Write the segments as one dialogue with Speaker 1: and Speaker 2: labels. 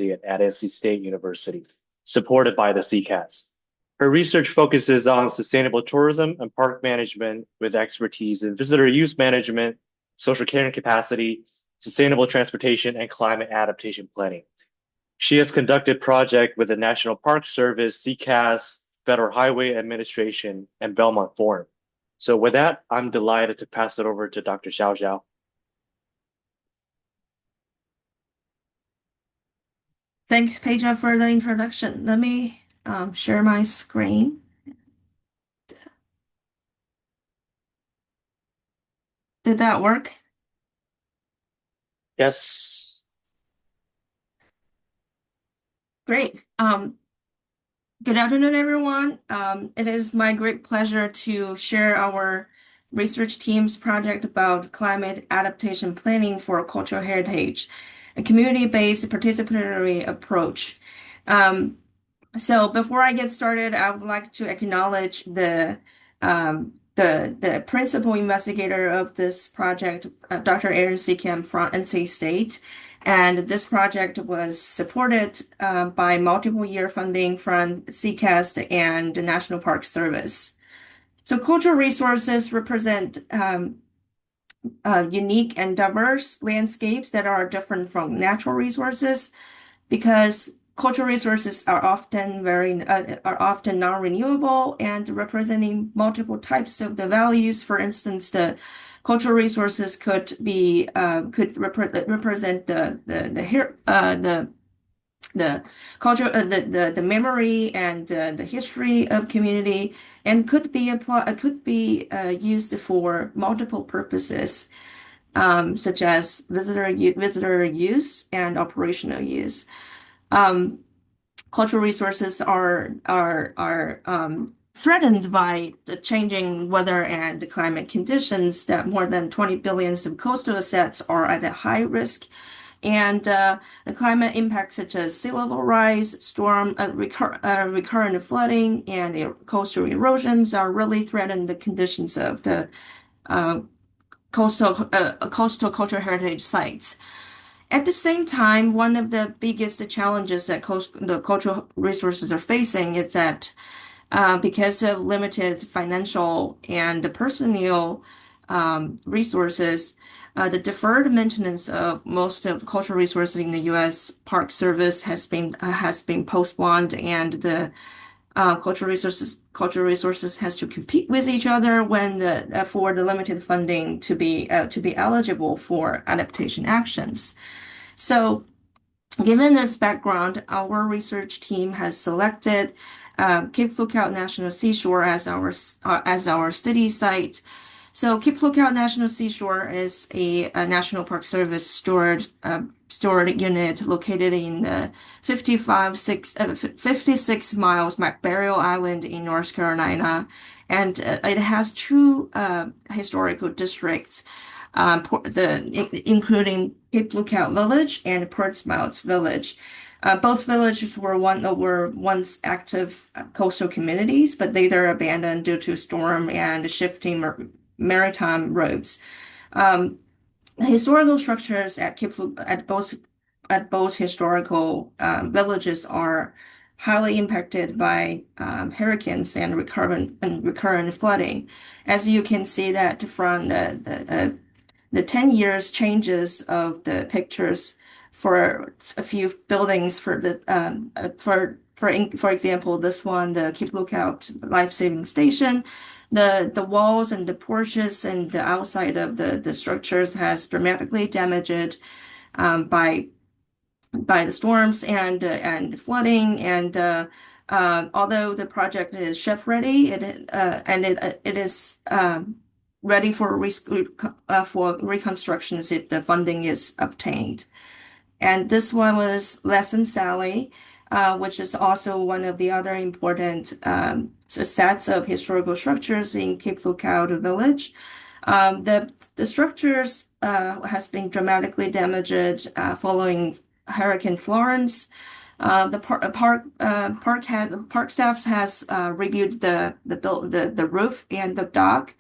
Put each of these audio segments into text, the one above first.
Speaker 1: Associate at NC State University, supported by the SE CASC. Her research focuses on sustainable tourism and park management with expertise in visitor use management, social carrying capacity, sustainable transportation, and climate adaptation planning. She has conducted projects with the National Park Service, CCAS, Federal Highway Administration, and Belmont Forum. So with that, I'm delighted to pass it over to Dr. Xiao.
Speaker 2: Thanks, Peja, for the introduction. Let me share my screen. Did that work?
Speaker 1: Yes.
Speaker 2: Great. Good afternoon, everyone. It is my great pleasure to share our research team's project about climate adaptation planning for cultural heritage, a community-based participatory approach. Um, So before I get started, I would like to acknowledge the principal investigator of this project, Dr. Aaron Seacam from NC State. And this project was supported by multiple year funding from CCAST and the National Park Service. So cultural resources represent unique and diverse landscapes that are different from natural resources because cultural resources are often non-renewable and representing multiple types of the values. For instance, the cultural resources represent the culture, the memory and the history of community, and could be used for multiple purposes, such as visitor use and operational use. Um, Cultural resources are threatened by the changing weather and climate conditions that more than 20 billion of coastal assets are at a high risk. And the climate impacts such as sea level rise, recurrent flooding, and coastal erosions are really threatening the conditions of the uh, coastal cultural heritage sites. At the same time, one of the biggest challenges that the cultural resources are facing is that because of limited financial and personnel resources, the deferred maintenance of most of cultural resources in the U.S. Park Service has been postponed, and the cultural resources has to compete with each other when for the limited funding to be eligible for adaptation actions. So, given this background, our research team has selected Cape Lookout National Seashore as our study site. So, Cape Lookout National Seashore is a National Park Service stored unit located in 56 miles McBurial Island in North Carolina, and it has two historical districts, including Cape Lookout Village and Portsmouth Village. Both villages were once active coastal communities, but later abandoned due to storm and shifting maritime roads. Um, Historical structures at both historical villages are highly impacted by hurricanes and recurrent flooding. As you can see that from the 10 years changes of the pictures for a few buildings for example, this one, the Keep Lookout Life Saving Station, the walls and the porches and the outside of the structures has dramatically damaged by the storms and flooding. And although the project is chef ready, it is ready for reconstructions if the funding is obtained. And this one was Lesson Sally, which is also one of the other important sets of historical structures in Cape Lookout Village. The structures has been dramatically damaged following Hurricane Florence. The park staff has reviewed the roof and the dock.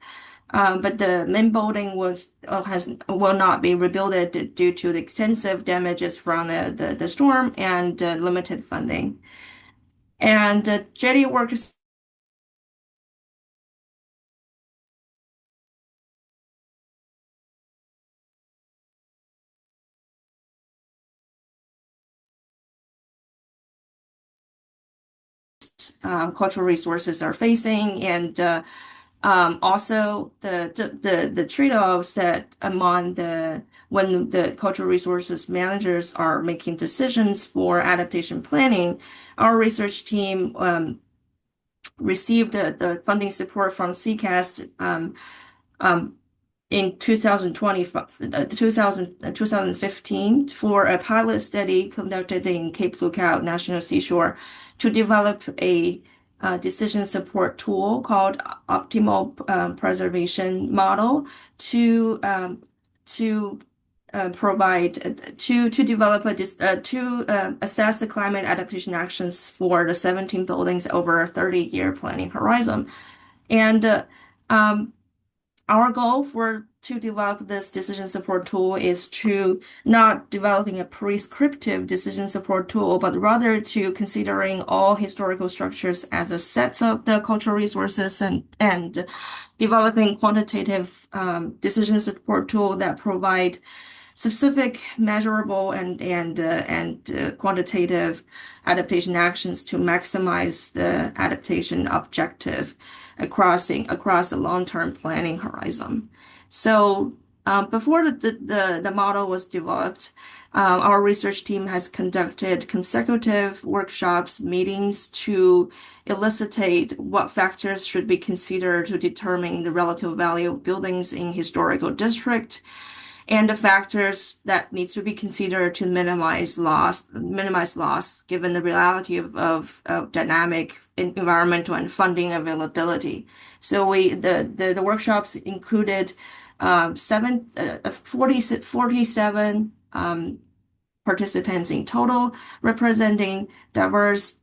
Speaker 2: But the main building will not be rebuilt due to the extensive damages from the storm and limited funding. And jetty works cultural resources are facing, and also the trade-offs that among the when the cultural resources managers are making decisions for adaptation planning, our research team received the funding support from CCAST um, in 2015 for a pilot study conducted in Cape Lookout National Seashore to develop a decision support tool called optimal preservation model to provide to develop to assess the climate adaptation actions for the 17 buildings over a 30-year planning horizon. And our goal to develop this decision support tool is to not developing a prescriptive decision support tool, but rather to considering all historical structures as a set of the cultural resources and developing quantitative decision support tool that provide specific, measurable, and quantitative adaptation actions to maximize the adaptation objective across a long-term planning horizon. So before the model was developed, our research team has conducted consecutive workshops, meetings to elucidate what factors should be considered to determine the relative value of buildings in historical district and the factors that needs to be considered to minimize loss given the reality of dynamic environmental and funding availability. So the workshops included 47 participants in total, representing diverse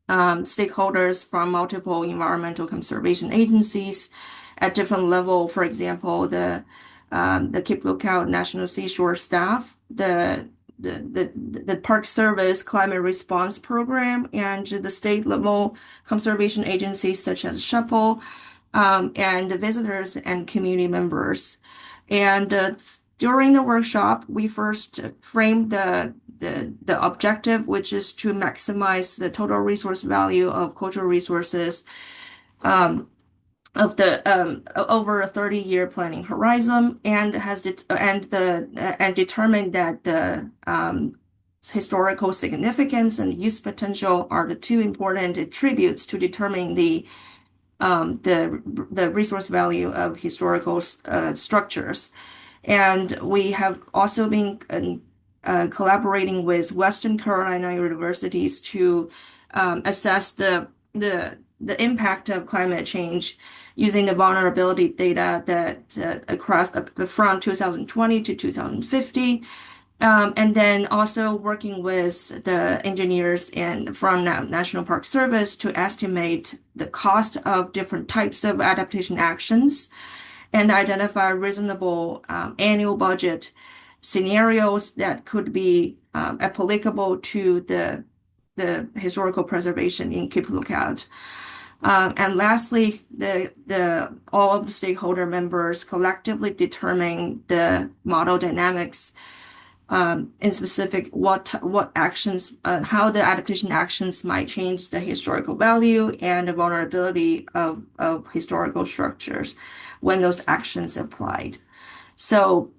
Speaker 2: stakeholders from multiple environmental conservation agencies at different level. For example, the Cape Lookout National Seashore staff, the Park Service Climate Response Program, and the state level conservation agencies such as SHPL, and visitors and community members. And during the workshop, we first framed the objective, which is to maximize the total resource value of cultural resources of the over a 30-year planning horizon, and determined that the historical significance and use potential are the two important attributes to determine the resource value of historical structures. And we have also been collaborating with Western Carolina universities to assess the impact of climate change using the vulnerability data that across from 2020 to 2050. And then also working with the engineers from National Park Service to estimate the cost of different types of adaptation actions and identify reasonable annual budget scenarios that could be applicable to the historical preservation in Cape Lookout. And lastly, all of the stakeholder members collectively determine the model dynamics, in specific what actions, how the adaptation actions might change the historical value and the vulnerability of historical structures when those actions applied. So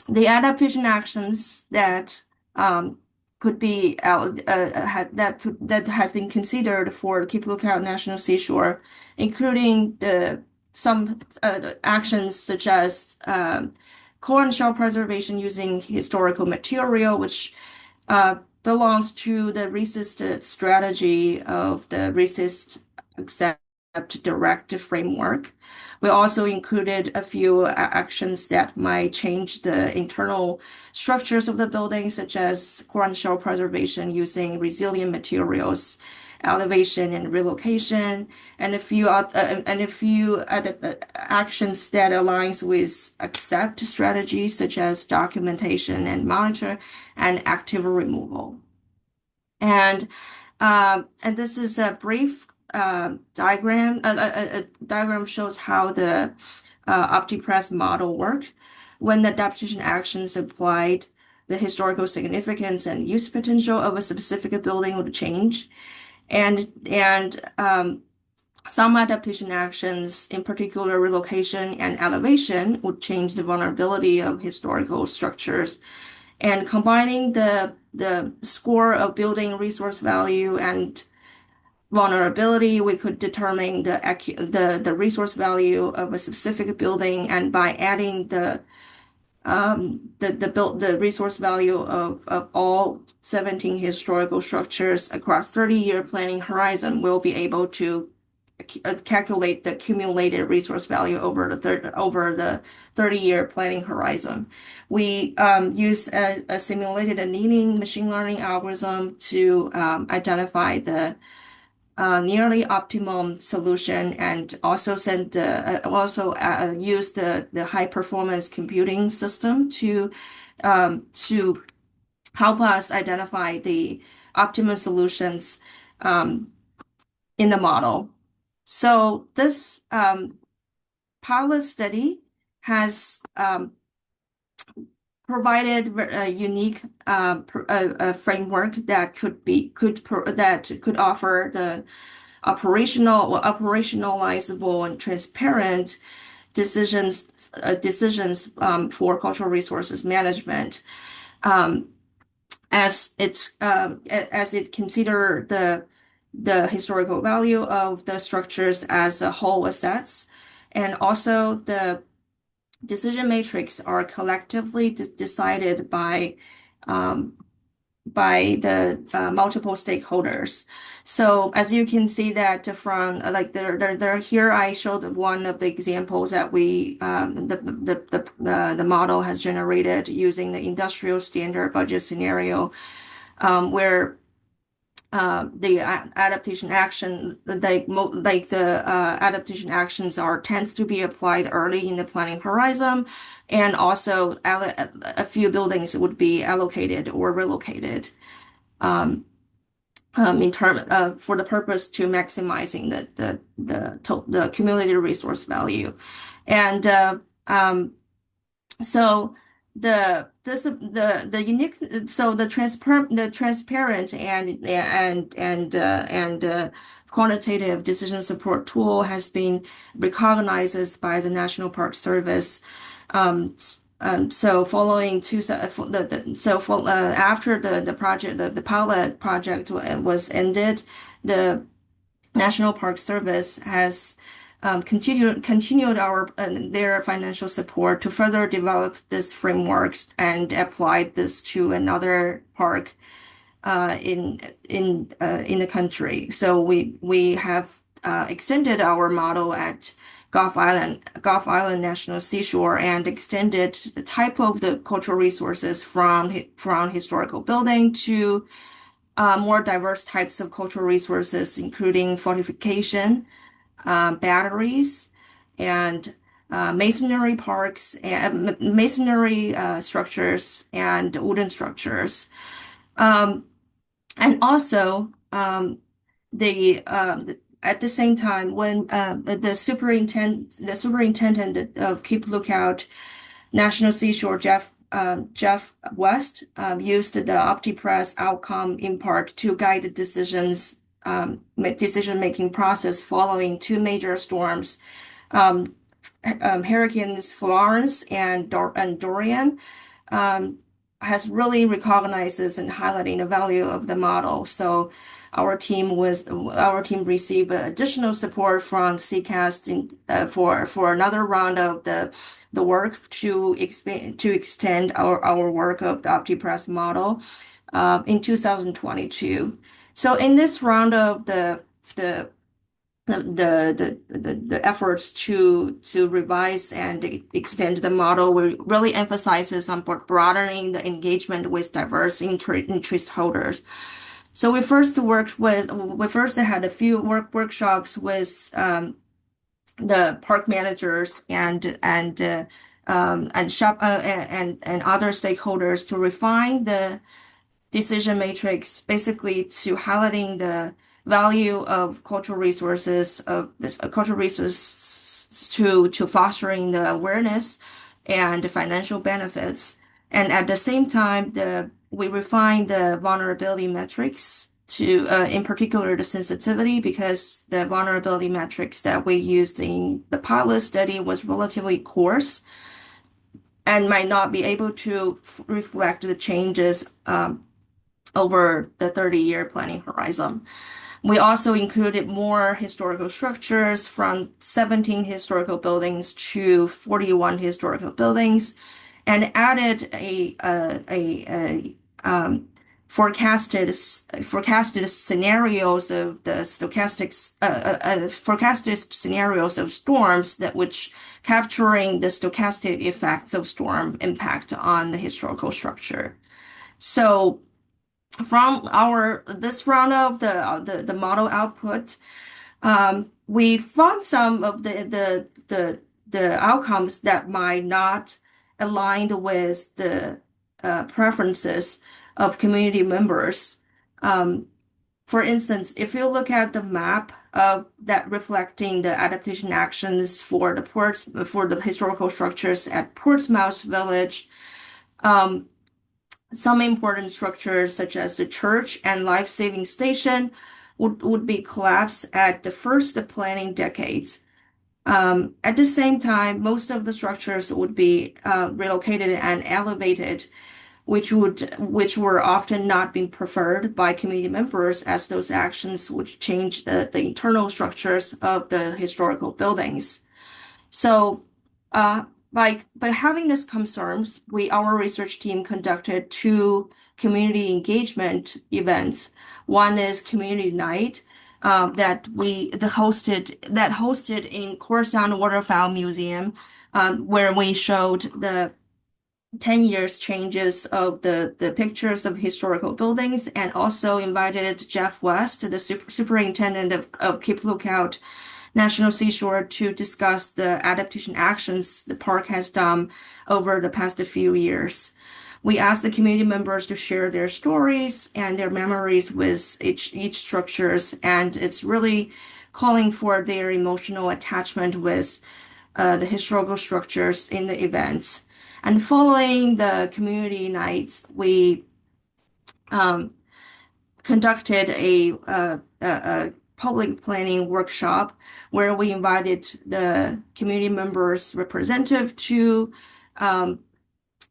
Speaker 2: the adaptation actions that could be that has been considered for Cape Lookout National Seashore, including some actions such as core and shell preservation using historical material, which belongs to the resist strategy of the resist accept direct framework. We also included a few actions that might change the internal structures of the building, such as core and shell preservation using resilient materials elevation and relocation, and a few other actions that aligns with accept strategies such as documentation and monitor and active removal. And this is a brief diagram. A diagram shows how the OptiPress model work. When adaptation actions applied, the historical significance and use potential of a specific building would change. And some adaptation actions, in particular relocation and elevation, would change the vulnerability of historical structures. And combining the score of building resource value and vulnerability, we could determine the resource value of a specific building, and by adding the resource value of all 17 historical structures across 30-year planning horizon, we'll be able to calculate the accumulated resource value over the 30-year planning horizon. We use a simulated annealing machine learning algorithm to identify the nearly optimum solution, and also use the high performance computing system to help us identify the optimum solutions in the model. So this pilot study has provided a unique framework that could offer the operationalizable and transparent decisions for cultural resources management, as it consider the historical value of the structures as a whole assets, and also the decision matrix are collectively decided by the multiple stakeholders. So as you can see that from like there here I showed one of the examples that the model has generated using the industrial standard budget scenario, where the adaptation action, adaptation actions tends to be applied early in the planning horizon, and also a few buildings would be allocated or relocated for the purpose to maximizing the accumulated resource value. And so the transparent and quantitative decision support tool has been recognized by the National Park Service. So after the pilot project was ended, the National Park Service has continued their financial support to further develop this framework and apply this to another park in the country. So we have extended our model at Gulf Island National Seashore, and extended the type of the cultural resources from historical building to more diverse types of cultural resources, including fortification, batteries, and masonry parks, and masonry structures, and wooden structures. And also, at the same time, when the superintendent of Keep Lookout National Seashore, Jeff West, used the OptiPress outcome in part to guide the decision-making process following two major storms, Hurricanes Florence and Dorian, has really recognizes and highlighting the value of the model. So our team received additional support from SE CASC for another round of the work to extend our work of the OptiPress model in 2022. So in this round of the efforts to revise and extend the model, we really emphasizes on broadening the engagement with diverse interest holders. So we first had a few workshops with the park managers and other stakeholders to refine the decision matrix, basically to highlighting the value of cultural resources to fostering the awareness and the financial benefits. And at the same time, the we refine the vulnerability metrics to, in particular, the sensitivity, because the vulnerability metrics that we used in the pilot study was relatively coarse and might not be able to reflect the changes over the 30-year planning horizon. We also included more historical structures from 17 historical buildings to 41 historical buildings and added forecasted scenarios of the forecasted scenarios of storms that which capturing the stochastic effects of storm impact on the historical structure. So from this round of the model output, we found some of the outcomes that might not align with the preferences of community members. For instance, if you look at the map of that reflecting the adaptation actions for the historical structures at Portsmouth Village, some important structures such as the church and life-saving station would be collapsed at the first planning decades. At the same time, most of the structures would be relocated and elevated, which were often not being preferred by community members, as those actions would change the internal structures of the historical buildings. So, by having these concerns, our research team conducted two community engagement events. One is Community Night, hosted in Coruscant Waterfowl Museum, where we showed the 10 years changes of the pictures of historical buildings, and also invited Jeff West, the superintendent of Keep Lookout National Seashore, to discuss the adaptation actions the park has done over the past few years. We asked the community members to share their stories and their memories with each structures, and it's really calling for their emotional attachment with the historical structures in the events. And following the community nights, we um, conducted a public planning workshop where we invited the community members representative to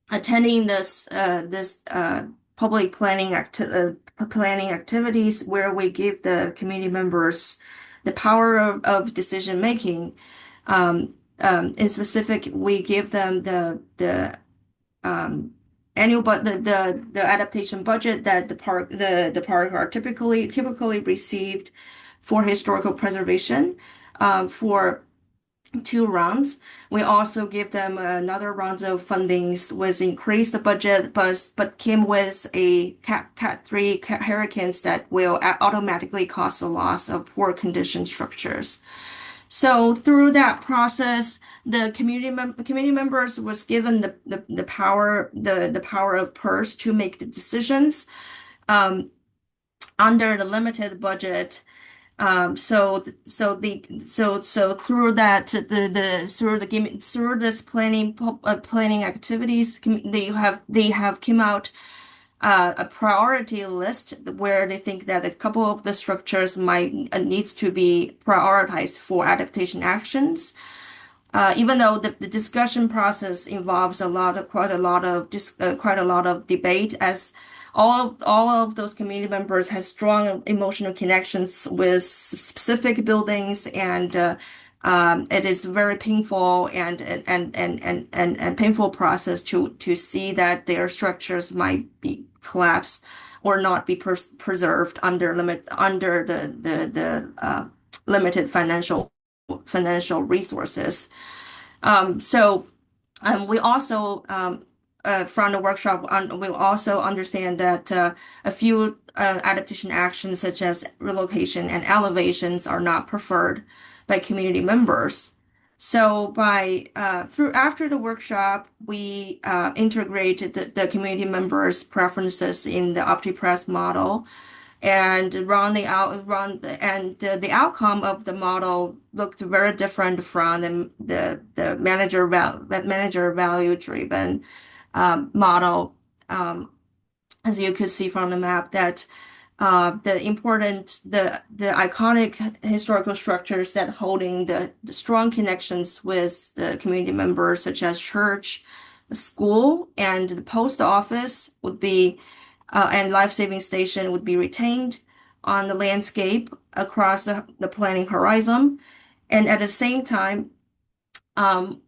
Speaker 2: attending this public planning activities, where we give the community members the power of decision making. In specific, we give them the annual the adaptation budget that the park are typically received for historical preservation for 2 rounds. We also give them another round of fundings with increased budget, but came with a Cat 3 hurricanes that will automatically cause a loss of poor condition structures. So through that process, the community members was given the power of purse to make the decisions under the limited budget. So through that through this planning activities, they have came out a priority list where they think that a couple of the structures might needs to be prioritized for adaptation actions. Even though the discussion process involves quite a lot of debate, as all of those community members has strong emotional connections with specific buildings, and it is very painful and painful process to see that their structures might be collapsed or not be preserved under the limited financial resources. We also from the workshop, we also understand that a few adaptation actions such as relocation and elevations are not preferred by community members. So after the workshop, we integrated the community members' preferences in the OptiPress model and the outcome of the model looked very different from the manager value driven model. As you could see from the map, that the iconic historical structures that holding the strong connections with the community members, such as church, the school, and the post office would be, and life-saving station would be retained on the landscape across the planning horizon. And at the same time,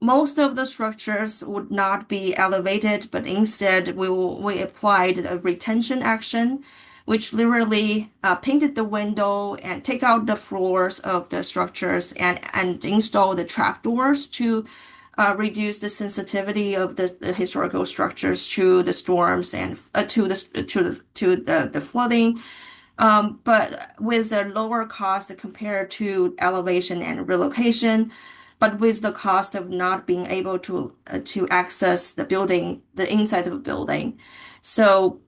Speaker 2: most of the structures would not be elevated, but instead we applied a retention action, which literally painted the window and take out the floors of the structures and install the trapdoors to reduce the sensitivity of the historical structures to the storms and to the flooding. But with a lower cost compared to elevation and relocation, but with the cost of not being able to access the building, the inside of the building. So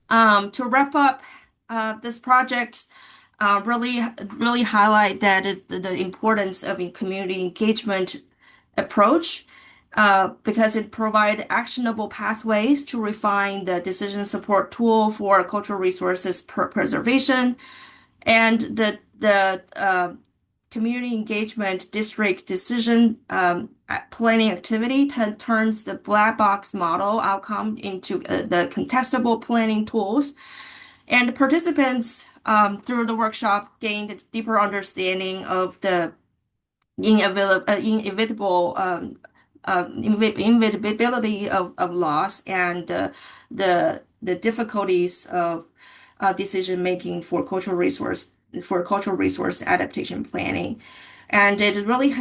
Speaker 2: to wrap up, this project really highlight that the importance of a community engagement approach because it provide actionable pathways to refine the decision support tool for cultural resources preservation and the community engagement district decision planning activity turns the black box model outcome into the contestable planning tools. And the participants through the workshop gained a deeper understanding of the inevitability of loss and the difficulties of decision making for cultural resource adaptation planning. And it really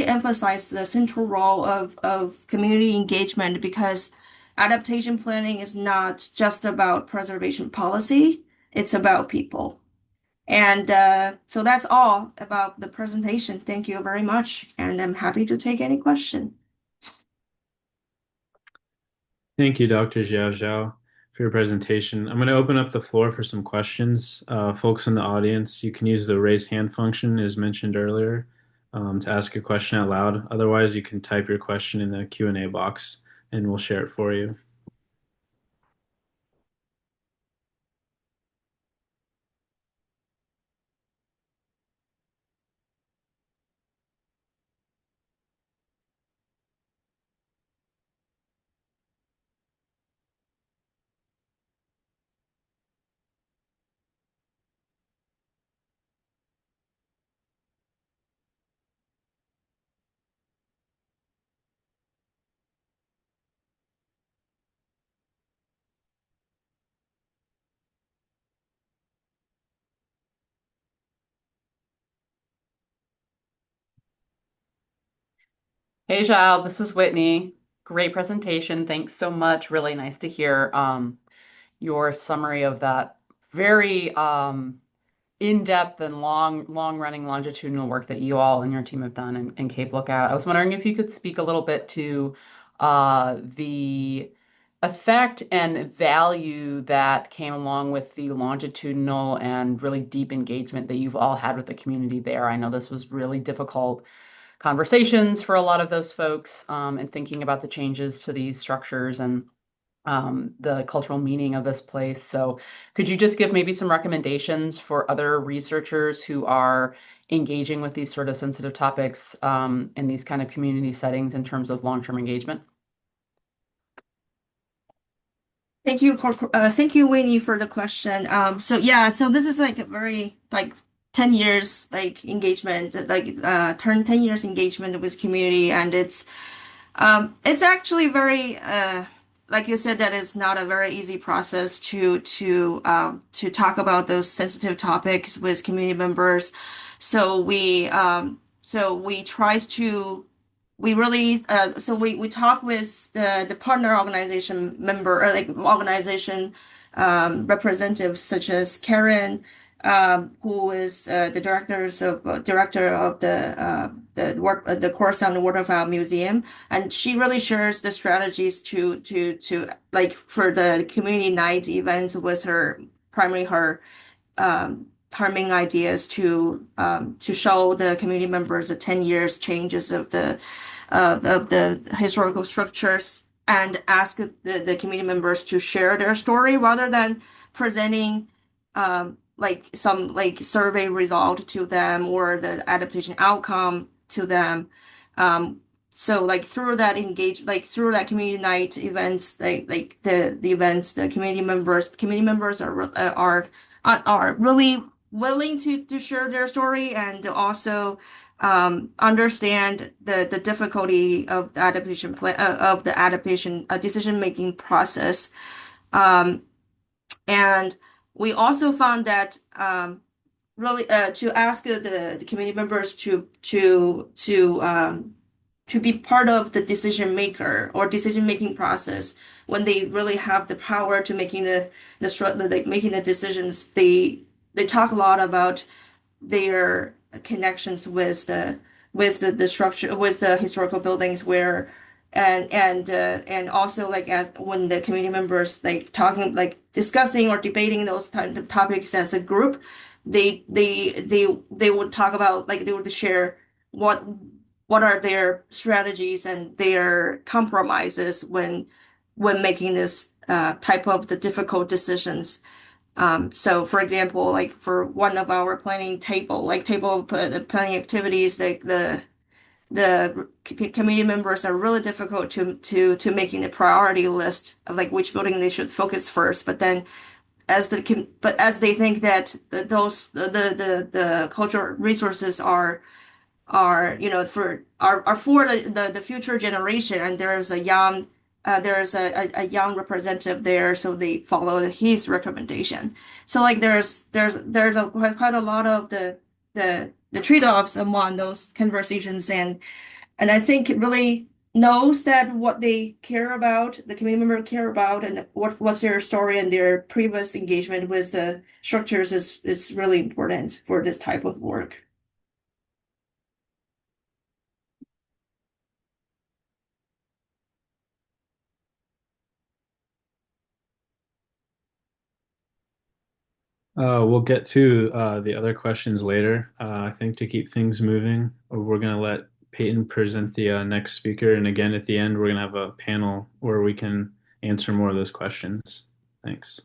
Speaker 2: emphasized the central role of community engagement because adaptation planning is not just about preservation policy, it's about people. And so that's all about the presentation. Thank you very much. And I'm happy to take any question.
Speaker 3: Thank you, Dr. Xiao, for your presentation. I'm going to open up the floor for some questions. Folks in the audience, you can use the raise hand function as mentioned earlier to ask a question out loud. Otherwise, you can type your question in the Q&A box and we'll share it for you.
Speaker 4: Hey, Xiao, this is Whitney. Great presentation. Thanks so much. Really nice to hear your summary of that very in-depth and long-running longitudinal work that you all and your team have done in Cape Lookout. I was wondering if you could speak a little bit to the effect and value that came along with the longitudinal and really deep engagement that you've all had with the community there. I know this was really difficult conversations for a lot of those folks and thinking about the changes to these structures and the cultural meaning of this place. So could you just give maybe some recommendations for other researchers who are engaging with these sort of sensitive topics in these kind of community settings in terms of long-term engagement?
Speaker 2: Thank you, Winnie, for the question. So this is like a very 10 years engagement, 10 years engagement with community, and it's actually very like you said, that is not a very easy process to talk about those sensitive topics with community members. So we tries to we really we talk with the partner organization member or organization representatives such as Karen, who is the director of the Coruscant Waterfowl Museum, and she really shares the strategies to like for the community night events was her main ideas to show the community members the 10 years changes of the historical structures and ask the community members to share their story rather than presenting like some like survey result to them or the adaptation outcome to them. So like through that through that community night events, like the events, the community members are really willing to share their story and also understand the difficulty of the adaptation decision-making process. And we also found that really to ask the community members to be part of the decision maker or decision making process when they really have the power to making making the decisions. They talk a lot about their connections with the structure with the historical buildings where and also like when the community members like talking like discussing or debating those kind of topics as a group, they would talk about like they would share what are their strategies and their compromises when making this type of the difficult decisions. So for example, like for one of our planning planning activities, like the community members are really difficult to making a priority list of like which building they should focus first. But then as they think that the cultural resources are for the future generation, and there's a young representative there, so they follow his recommendation. So like quite a lot of the trade-offs among those conversations, and I think it really knows that what they care about, the community member care about, and what's their story and their previous engagement with the structures is really important for this type of work.
Speaker 3: We'll get to the other questions later. I think to keep things moving, we're going to let Peyton present the next speaker. And again, at the end, we're going to have a panel where we can answer more of those questions. Thanks.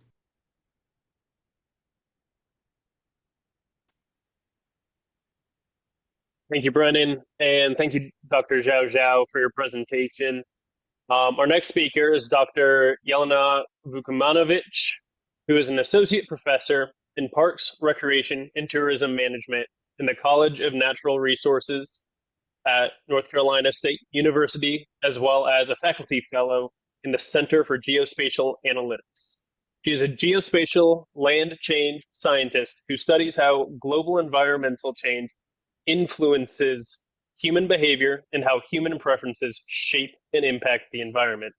Speaker 5: Thank you, Brennan, and thank you, Dr. Xiao, for your presentation. Our next speaker is Dr. Jelena Vukomanovic, who is an associate professor in Parks, Recreation, and Tourism Management in the College of Natural Resources at North Carolina State University, as well as a faculty fellow in the Center for Geospatial Analytics. She is a geospatial land change scientist who studies how global environmental change influences human behavior and how human preferences shape and impact the environment.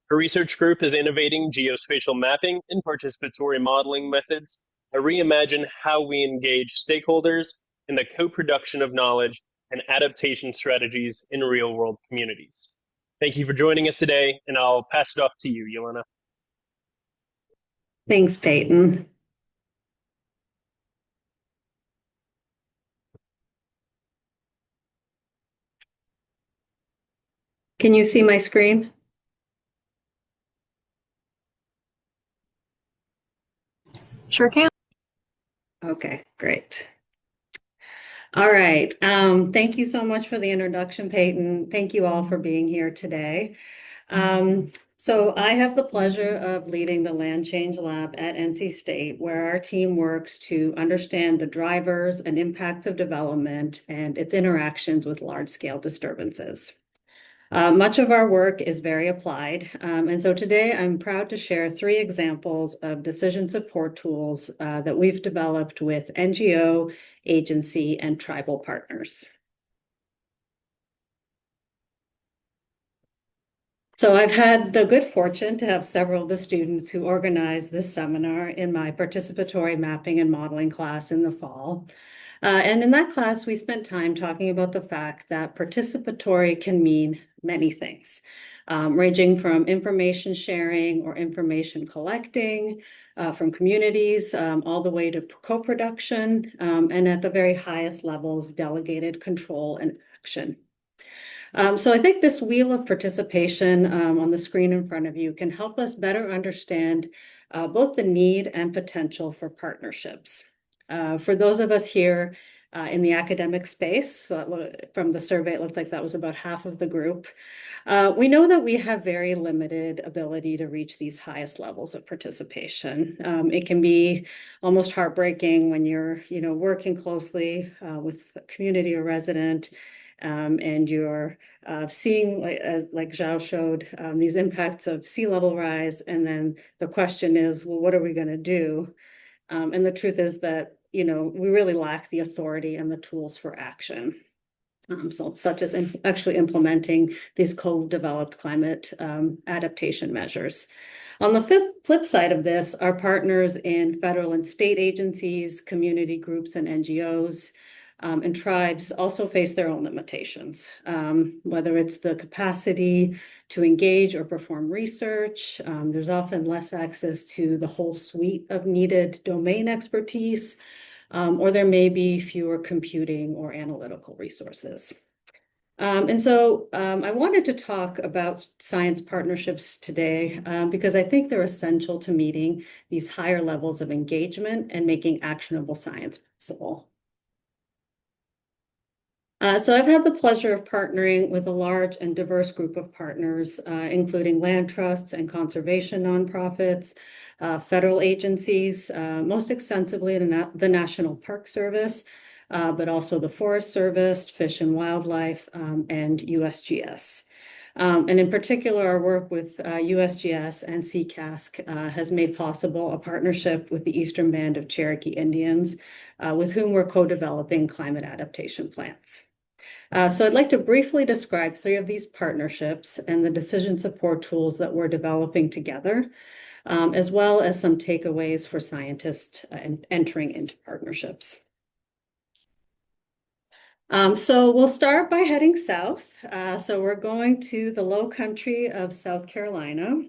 Speaker 5: Her research group is innovating geospatial mapping and participatory modeling methods that reimagine how we engage stakeholders in the co-production of knowledge and adaptation strategies in real-world communities. Thank you for joining us today, and I'll pass it off to you, Jelena.
Speaker 6: Thanks, Peyton. Can you see my screen?
Speaker 7: Sure can.
Speaker 6: Okay, great. All right. Thank you so much for the introduction, Peyton. Thank you all for being here today. So I have the pleasure of leading the Land Change Lab at NC State, where our team works to understand the drivers and impacts of development and its interactions with large-scale disturbances. Much of our work is very applied, and so today I'm proud to share 3 examples of decision support tools that we've developed with NGO, agency, and tribal partners. So I've had the good fortune to have several of the students who organized this seminar in my participatory mapping and modeling class in the fall. And in that class, we spent time talking about the fact that participatory can mean many things, ranging from information sharing or information collecting from communities all the way to co-production, and at the very highest levels, delegated control and action. So I think this wheel of participation on the screen in front of you can help us better understand both the need and potential for partnerships. For those of us here in the academic space, from the survey, it looked like that was about half of the group. We know that we have very limited ability to reach these highest levels of participation. It can be almost heartbreaking when you're, working closely with a community or resident, and you're seeing, like Xiao showed, these impacts of sea level rise, and then the question is, well, what are we going to do? And the truth is that, we really lack the authority and the tools for action. Such as actually implementing these co-developed climate adaptation measures. On the flip side of this, our partners in federal and state agencies, community groups and NGOs, and tribes also face their own limitations, whether it's the capacity to engage or perform research. There's often less access to the whole suite of needed domain expertise, or there may be fewer computing or analytical resources. And so I wanted to talk about science partnerships today because I think they're essential to meeting these higher levels of engagement and making actionable science possible. So I've had the pleasure of partnering with a large and diverse group of partners, including land trusts and conservation nonprofits, federal agencies, most extensively the National Park Service, but also the Forest Service, Fish and Wildlife, and USGS. And in particular, our work with USGS and SE CASC has made possible a partnership with the Eastern Band of Cherokee Indians, with whom we're co-developing climate adaptation plans. So I'd like to briefly describe 3 of these partnerships and the decision support tools that we're developing together, as well as some takeaways for scientists entering into partnerships. So we'll start by heading south. So we're going to the low country of South Carolina.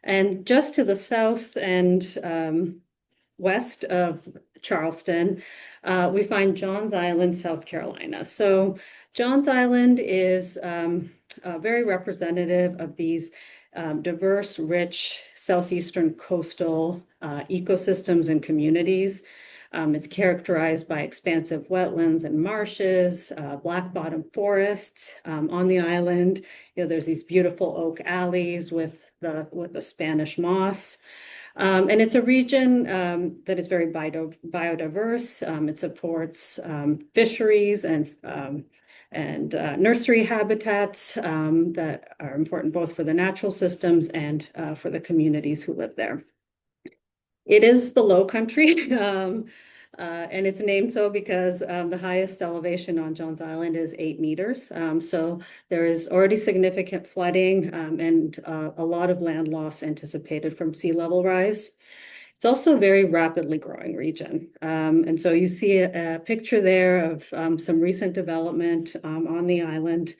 Speaker 6: And just to the south and west of Charleston, we find Johns Island, South Carolina. So Johns Island is very representative of these diverse, rich, southeastern coastal ecosystems and communities. It's characterized by expansive wetlands and marshes, black bottom forests on the island. There's these beautiful oak alleys with the Spanish moss. And it's a region that is very biodiverse. It supports fisheries and nursery habitats that are important both for the natural systems and for the communities who live there. It is the low country, and it's named so because the highest elevation on Johns Island is 8 meters. So there is already significant flooding and a lot of land loss anticipated from sea level rise. It's also a very rapidly growing region. And so you see a picture there of some recent development on the island.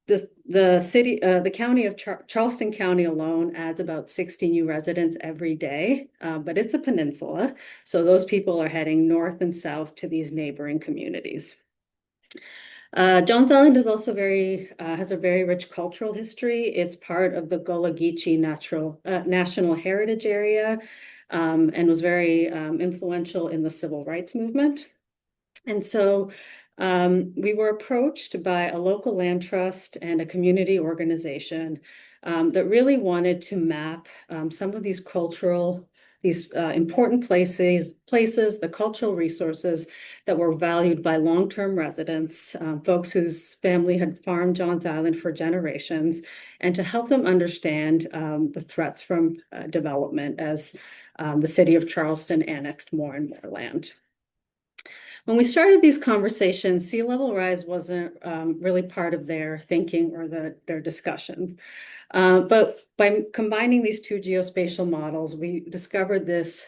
Speaker 6: The county of Charleston County alone adds about 60 new residents every day, but it's a peninsula. So those people are heading north and south to these neighboring communities. Johns Island is also has a very rich cultural history. It's part of the Gullah Geechee National Heritage Area and was very influential in the civil rights movement. And so we were approached by a local land trust and a community organization that really wanted to map some of these important places, the cultural resources that were valued by long-term residents, folks whose family had farmed Johns Island for generations, and to help them understand the threats from development as the city of Charleston annexed more and more land. When we started these conversations, sea level rise wasn't really part of their thinking or their discussions. But by combining these two geospatial models, we discovered this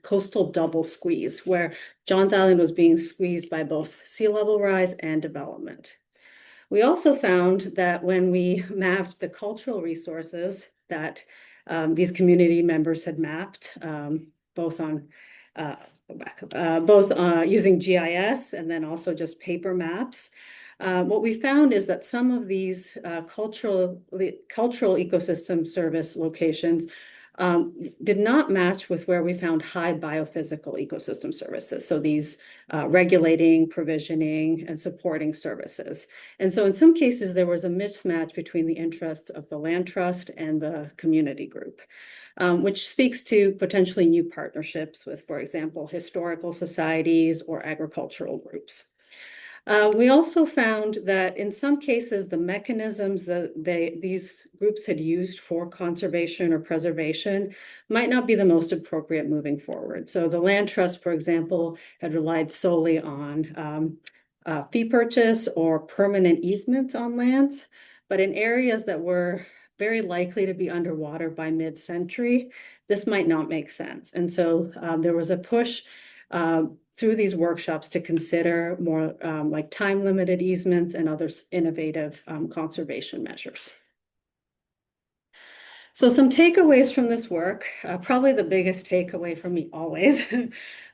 Speaker 6: coastal double squeeze, where Johns Island was being squeezed by both sea level rise and development. We also found that when we mapped the cultural resources that these community members had mapped, both on using GIS and then also just paper maps. What we found is that some of these cultural ecosystem service locations did not match with where we found high biophysical ecosystem services. So these regulating, provisioning, and supporting services. And so in some cases, there was a mismatch between the interests of the land trust and the community group. Which speaks to potentially new partnerships with, for example, historical societies or agricultural groups. We also found that in some cases, the mechanisms that these groups had used for conservation or preservation might not be the most appropriate moving forward. So the land trust, for example, had relied solely on fee purchase or permanent easements on lands, but in areas that were very likely to be underwater by mid-century, this might not make sense. And so there was a push through these workshops to consider more like time-limited easements and other innovative conservation measures. So some takeaways from this work, probably the biggest takeaway for me always,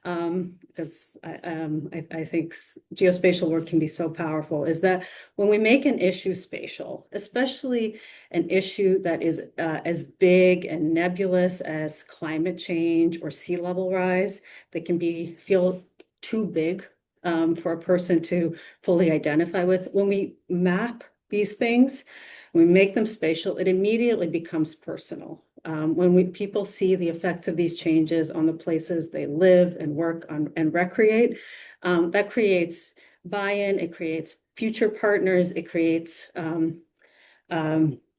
Speaker 6: because I think geospatial work can be so powerful, is that when we make an issue spatial, especially an issue that is as big and nebulous as climate change or sea level rise, that can feel too big for a person to fully identify with. When we map these things, when we make them spatial, it immediately becomes personal. When people see the effects of these changes on the places they live and work on and recreate, that creates buy-in, it creates future partners, it creates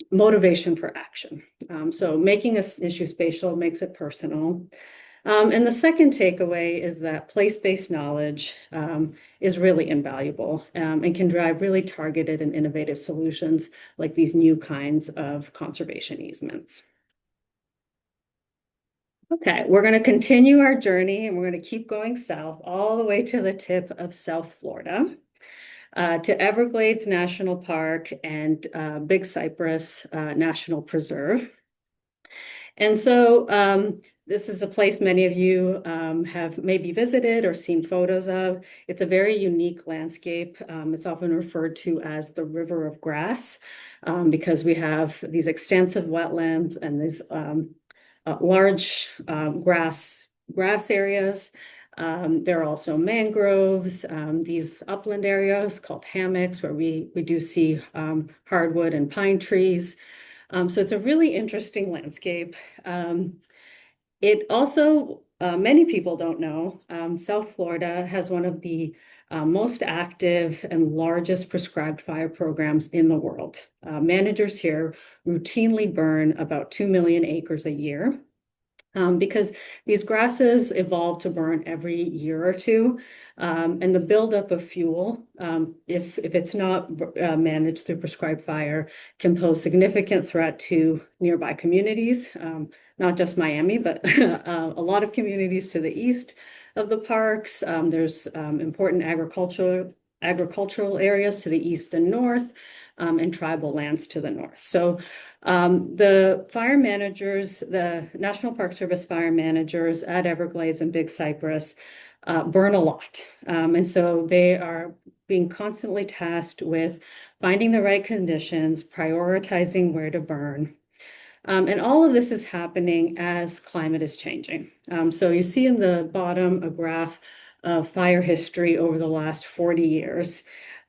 Speaker 6: motivation for action. So making an issue spatial makes it personal. And the second takeaway is that place-based knowledge is really invaluable and can drive really targeted and innovative solutions like these new kinds of conservation easements. Okay, we're going to continue our journey and we're going to keep going south all the way to the tip of South Florida, to Everglades National Park and Big Cypress National Preserve. And so this is a place many of you have maybe visited or seen photos of. It's a very unique landscape. It's often referred to as the River of Grass because we have these extensive wetlands and these large grass areas. There are also mangroves, these upland areas called hammocks where we do see hardwood and pine trees. So it's a really interesting landscape. It also, many people don't know, South Florida has one of the most active and largest prescribed fire programs in the world. Managers here routinely burn about 2 million acres a year. Because these grasses evolve to burn every year or two, and the buildup of fuel, if it's not managed through prescribed fire, can pose significant threat to nearby communities, not just Miami, but a lot of communities to the east of the parks. There's important agricultural areas to the east and north, and tribal lands to the north. So the fire managers, the National Park Service fire managers at Everglades and Big Cypress burn a lot. And so they are being constantly tasked with finding the right conditions, prioritizing where to burn. And all of this is happening as climate is changing. So you see in the bottom a graph of fire history over the last 40 years.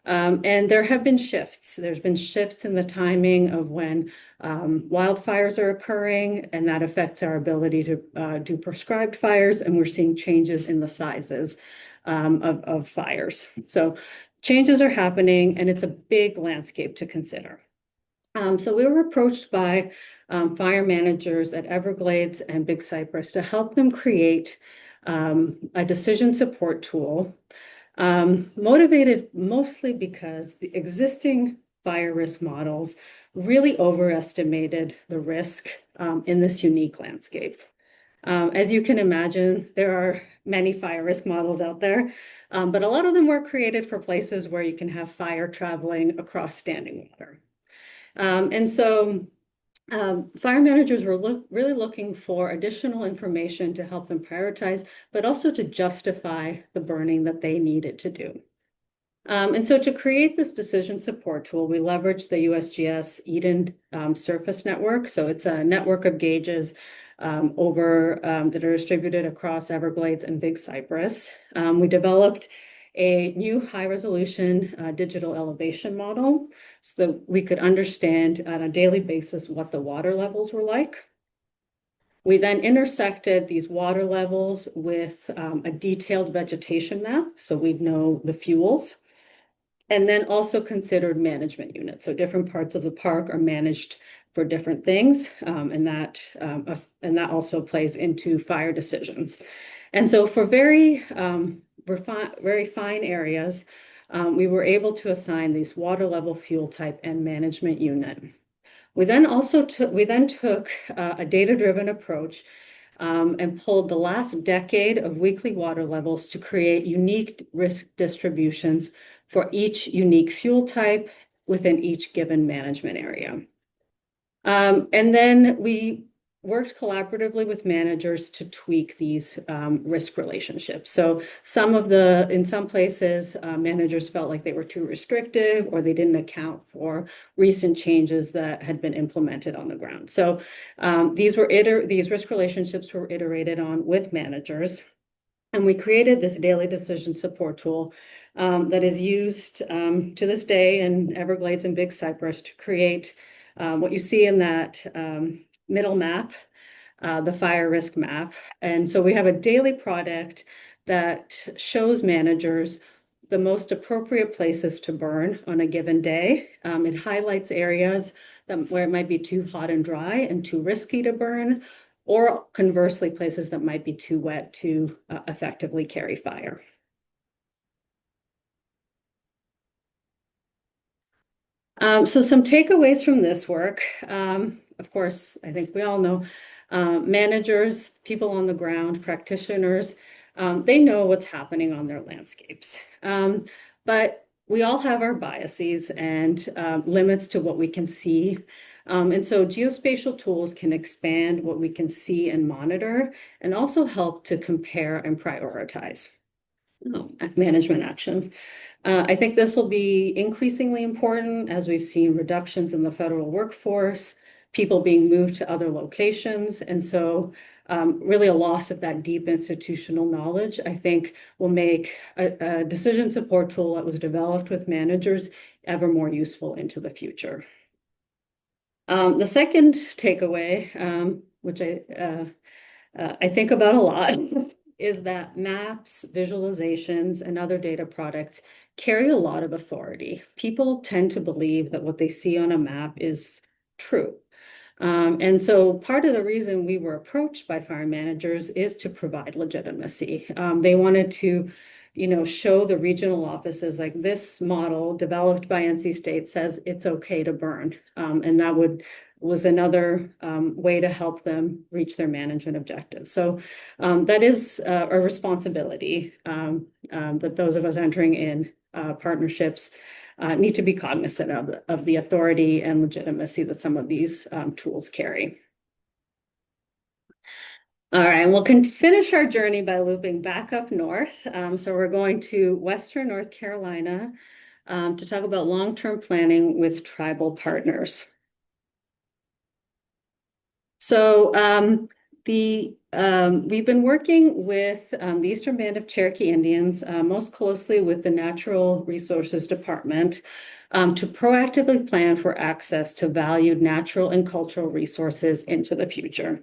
Speaker 6: And there have been shifts. There's been shifts in the timing of when wildfires are occurring, and that affects our ability to do prescribed fires. And we're seeing changes in the sizes of fires. So changes are happening, and it's a big landscape to consider. So we were approached by fire managers at Everglades and Big Cypress to help them create a decision support tool motivated mostly because the existing fire risk models really overestimated the risk in this unique landscape. As you can imagine, there are many fire risk models out there, but a lot of them were created for places where you can have fire traveling across standing water. Fire managers were really looking for additional information to help them prioritize, but also to justify the burning that they needed to do. To create this decision support tool, we leveraged the USGS Eden surface network. So it's a network of gauges that are distributed across Everglades and Big Cypress. We developed a new high-resolution digital elevation model so that we could understand on a daily basis what the water levels were like. We then intersected these water levels with a detailed vegetation map, so we'd know the fuels, and then also considered management units. So different parts of the park are managed for different things, and that also plays into fire decisions. And so for very fine areas, we were able to assign these water level, fuel type, and management unit. We then took a data-driven approach and pulled the last decade of weekly water levels to create unique risk distributions for each unique fuel type within each given management area. And then we worked collaboratively with managers to tweak these risk relationships. So in some places, managers felt like they were too restrictive or they didn't account for recent changes that had been implemented on the ground. So these risk relationships were iterated on with managers. And we created this daily decision support tool that is used to this day in Everglades and Big Cypress to create what you see in that middle map, the fire risk map. And so we have a daily product that shows managers the most appropriate places to burn on a given day. It highlights areas where it might be too hot and dry and too risky to burn, or conversely, places that might be too wet to effectively carry fire. So some takeaways from this work, of course, I think we all know, managers, people on the ground, practitioners, they know what's happening on their landscapes. But we all have our biases and limits to what we can see. And so geospatial tools can expand what we can see and monitor, and also help to compare and prioritize management actions. I think this will be increasingly important as we've seen reductions in the federal workforce, people being moved to other locations. And so really a loss of that deep institutional knowledge, I think, will make a decision support tool that was developed with managers ever more useful into the future. The second takeaway, which I think about a lot, is that maps, visualizations, and other data products carry a lot of authority. People tend to believe that what they see on a map is true. And so part of the reason we were approached by fire managers is to provide legitimacy. They wanted to, show the regional offices like this model developed by NC State says it's okay to burn. And that was another way to help them reach their management objectives. So that is a responsibility that those of us entering in partnerships need to be cognizant of the authority and legitimacy that some of these tools carry. All right, we'll finish our journey by looping back up north. So we're going to Western North Carolina to talk about long-term planning with tribal partners. So we've been working with the Eastern Band of Cherokee Indians, most closely with the Natural Resources Department, to proactively plan for access to valued natural and cultural resources into the future.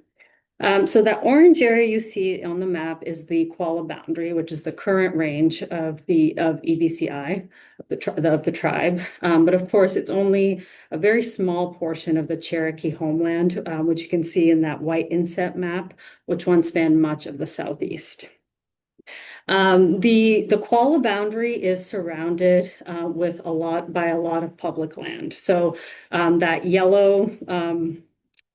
Speaker 6: So that orange area you see on the map is the Qualla boundary, which is the current range of EBCI, of the tribe. But of course, it's only a very small portion of the Cherokee homeland, which you can see in that white inset map, which once spanned much of the Southeast. The koala boundary is surrounded with by a lot of public land. So that yellow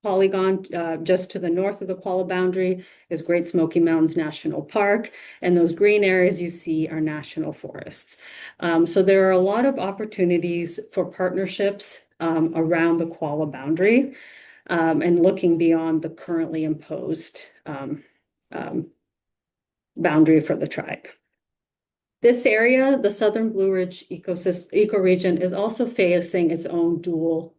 Speaker 6: polygon just to the north of the koala boundary is Great Smoky Mountains National Park, and those green areas you see are national forests. So there are a lot of opportunities for partnerships around the koala boundary and looking beyond the currently imposed boundary for the tribe. This area, the Southern Blue Ridge ecoregion, is also facing its own dual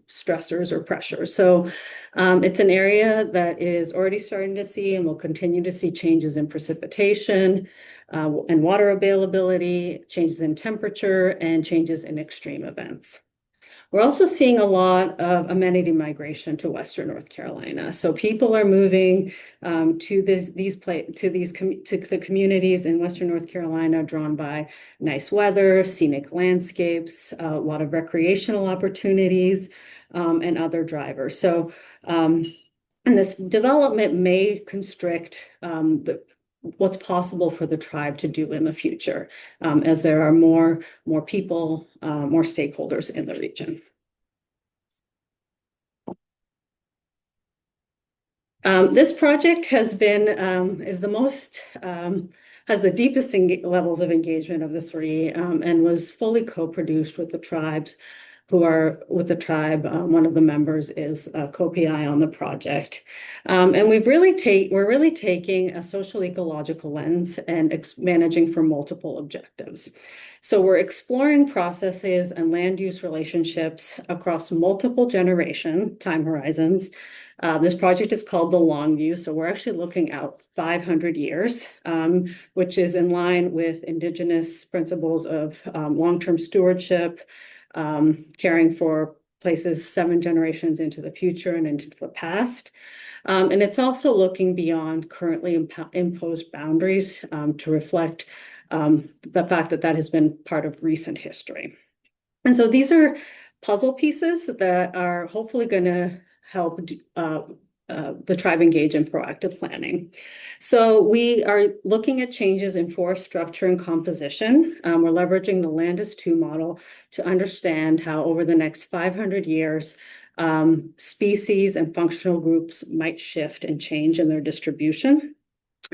Speaker 6: stressors or pressures. So it's an area that is already starting to see and will continue to see changes in precipitation and water availability, changes in temperature, and changes in extreme events. We're also seeing a lot of amenity migration to Western North Carolina. So people are moving to the communities in Western North Carolina, drawn by nice weather, scenic landscapes, a lot of recreational opportunities, and other drivers. So, and this development may constrict what's possible for the tribe to do in the future, as there are more people, more stakeholders in the region. This project has been has the deepest levels of engagement of the three, and was fully co-produced with the tribes who are with the tribe. One of the members is a co-PI on the project. And we're really taking a social ecological lens and managing for multiple objectives. So we're exploring processes and land use relationships across multiple generation time horizons. This project is called the Long View. So we're actually looking out 500 years, which is in line with Indigenous principles of long-term stewardship, caring for places 7 generations into the future and into the past. And it's also looking beyond currently imposed boundaries to reflect the fact that that has been part of recent history. And so these are puzzle pieces that are hopefully going to help the tribe engage in proactive planning. So we are looking at changes in forest structure and composition. We're leveraging the Land as Two model to understand how over the next 500 years, species and functional groups might shift and change in their distribution,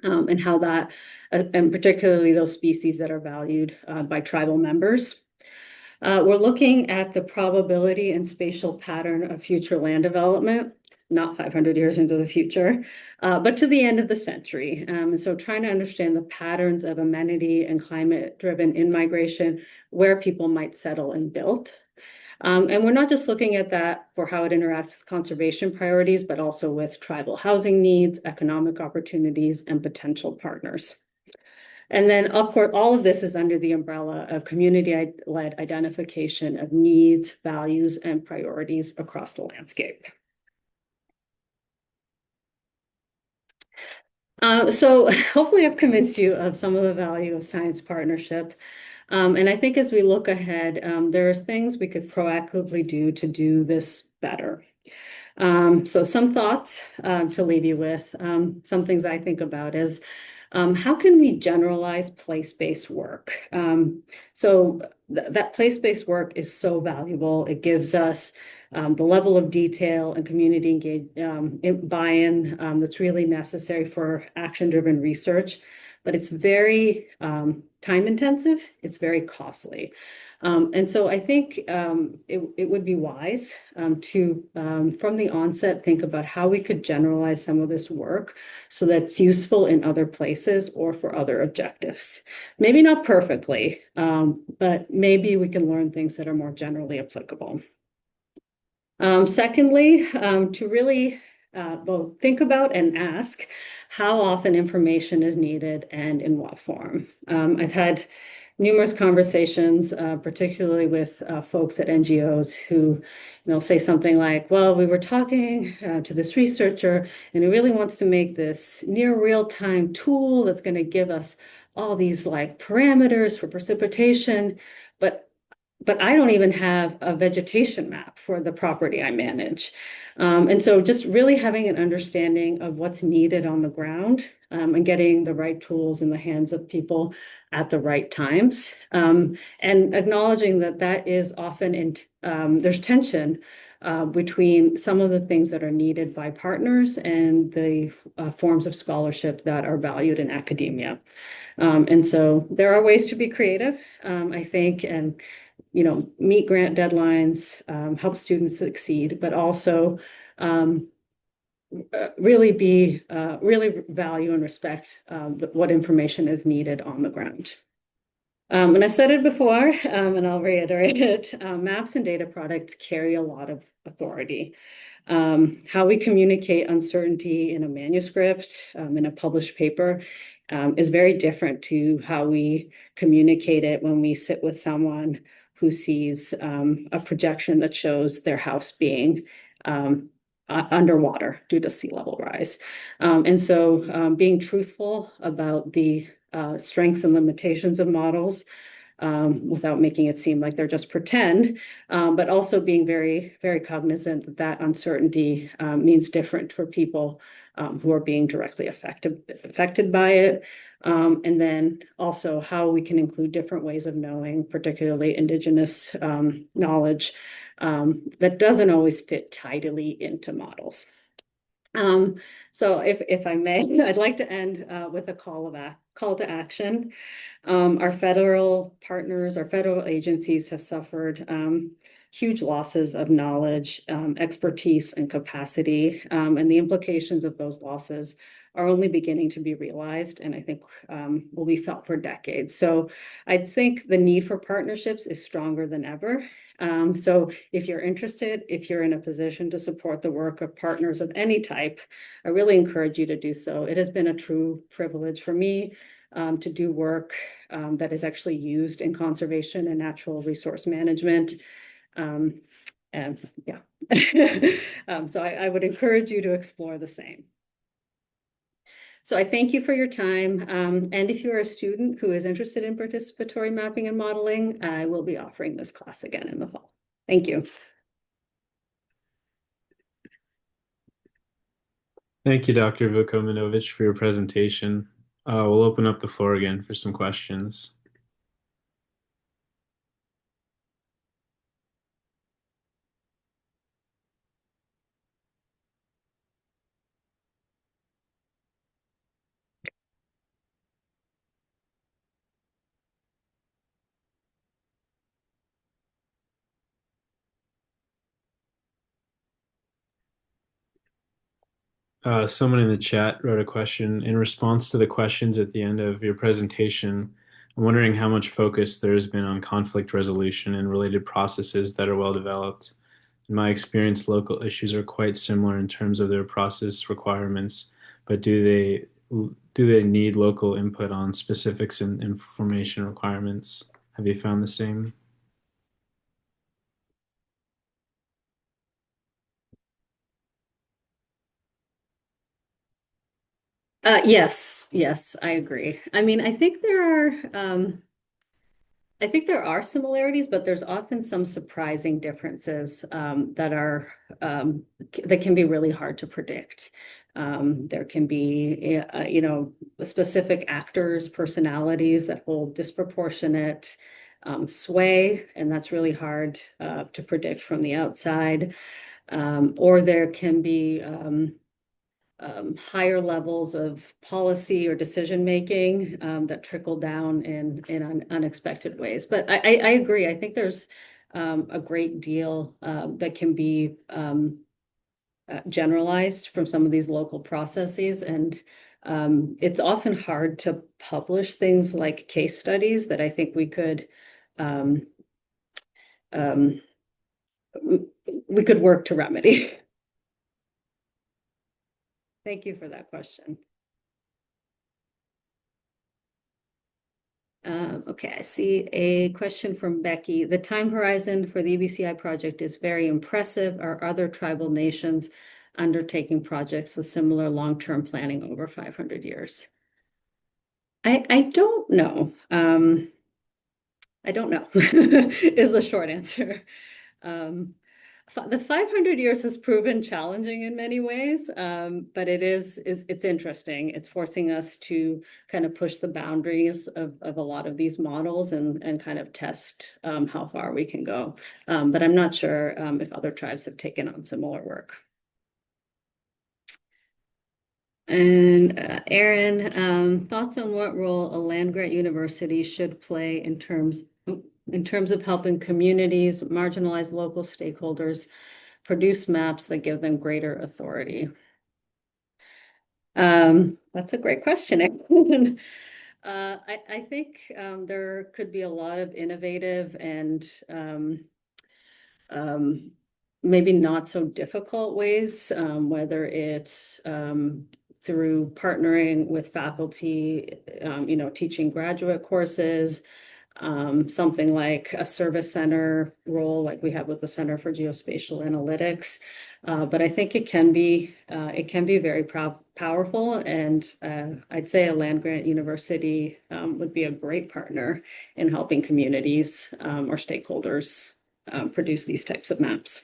Speaker 6: and how that, and particularly those species that are valued by tribal members. We're looking at the probability and spatial pattern of future land development, not 500 years into the future, but to the end of the century. So trying to understand the patterns of amenity and climate-driven in-migration, where people might settle and build. And we're not just looking at that for how it interacts with conservation priorities, but also with tribal housing needs, economic opportunities, and potential partners. And then, of course, all of this is under the umbrella of community-led identification of needs, values, and priorities across the landscape. So hopefully I've convinced you of some of the value of science partnership. And I think as we look ahead, there are things we could proactively do to do this better. So some thoughts to leave you with. Some things I think about is, how can we generalize place-based work? So that place-based work is so valuable. It gives us the level of detail and community buy-in that's really necessary for action-driven research, but it's very time-intensive. It's very costly. And so I think it would be wise to, from the onset, think about how we could generalize some of this work so that it's useful in other places or for other objectives. Maybe not perfectly, but maybe we can learn things that are more generally applicable. Secondly, to really both think about and ask how often information is needed and in what form. I've had numerous conversations, particularly with folks at NGOs who, say something like, well, we were talking to this researcher and he really wants to make this near real-time tool that's going to give us all these like parameters for precipitation, but but I don't even have a vegetation map for the property I manage. And so just really having an understanding of what's needed on the ground, and getting the right tools in the hands of people at the right times, and acknowledging that that is often there's tension between some of the things that are needed by partners and the forms of scholarship that are valued in academia. And so there are ways to be creative, I think, and meet grant deadlines, help students succeed, but also really value and respect what information is needed on the ground. And I've said it before, and I'll reiterate it, maps and data products carry a lot of authority. How we communicate uncertainty in a manuscript, in a published paper, is very different to how we communicate it when we sit with someone who sees a projection that shows their house being underwater due to sea level rise. And so being truthful about the strengths and limitations of models, without making it seem like they're just pretend, but also being very, very cognizant that that uncertainty means different for people who are being directly affected by it. And then also how we can include different ways of knowing, particularly Indigenous knowledge, that doesn't always fit tidily into models. So if I may, I'd like to end with a call to action. Our federal partners, our federal agencies have suffered huge losses of knowledge, expertise, and capacity, and the implications of those losses are only beginning to be realized, and I think will be felt for decades. So I think the need for partnerships is stronger than ever. So if you're interested, if you're in a position to support the work of partners of any type, I really encourage you to do so. It has been a true privilege for me to do work that is actually used in conservation and natural resource management. And yeah, so I would encourage you to explore the same. So I thank you for your time. And if you're a student who is interested in participatory mapping and modeling, I will be offering this class again in the fall. Thank you.
Speaker 3: Thank you, Dr. Vukominovich, for your presentation. We'll open up the floor again for some questions. Someone in the chat wrote a question. In response to the questions at the end of your presentation, I'm wondering how much focus there has been on conflict resolution and related processes that are well developed. In my experience, local issues are quite similar in terms of their process requirements, but do they need local input on specifics and information requirements? Have you found the same?
Speaker 6: Yes, I agree. I mean, I think there are similarities, but there's often some surprising differences that can be really hard to predict. There can be, specific actors, personalities that hold disproportionate sway, and that's really hard to predict from the outside. Or there can be higher levels of policy or decision making that trickle down in unexpected ways. But I agree. I think there's a great deal that can be generalized from some of these local processes, and it's often hard to publish things like case studies that I think we could work to remedy. Thank you for that question. Okay, I see a question from Becky. The time horizon for the EBCI project is very impressive. Are other tribal nations undertaking projects with similar long-term planning over 500 years? I don't know. I don't know, is the short answer. The 500 years has proven challenging in many ways, but it's interesting. It's forcing us to kind of push the boundaries of a lot of these models and kind of test how far we can go. But I'm not sure if other tribes have taken on similar work. And Erin, thoughts on what role a land-grant university should play in terms of helping communities, marginalized local stakeholders produce maps that give them greater authority? That's a great question. I think there could be a lot of innovative and maybe not so difficult ways, whether it's through partnering with faculty, teaching graduate courses, something like a service center role like we have with the Center for Geospatial Analytics. But I think it can be very powerful, and I'd say a land-grant university would be a great partner in helping communities or stakeholders produce these types of maps.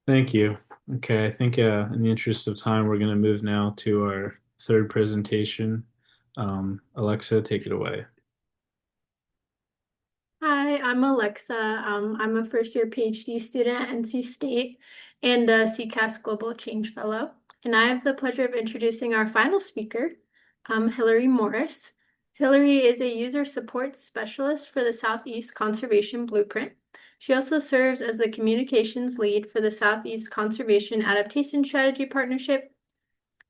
Speaker 3: Thank you. Okay, I think in the interest of time, we're going to move now to our third presentation. Alexa, take it away.
Speaker 8: Hi, I'm Alexa. I'm a first-year PhD student at NC State and a SE CASC Global Change Fellow. And I have the pleasure of introducing our final speaker, Hillary Morris. Hillary is a user support specialist for the Southeast Conservation Blueprint. She also serves as the communications lead for the Southeast Conservation Adaptation Strategy Partnership.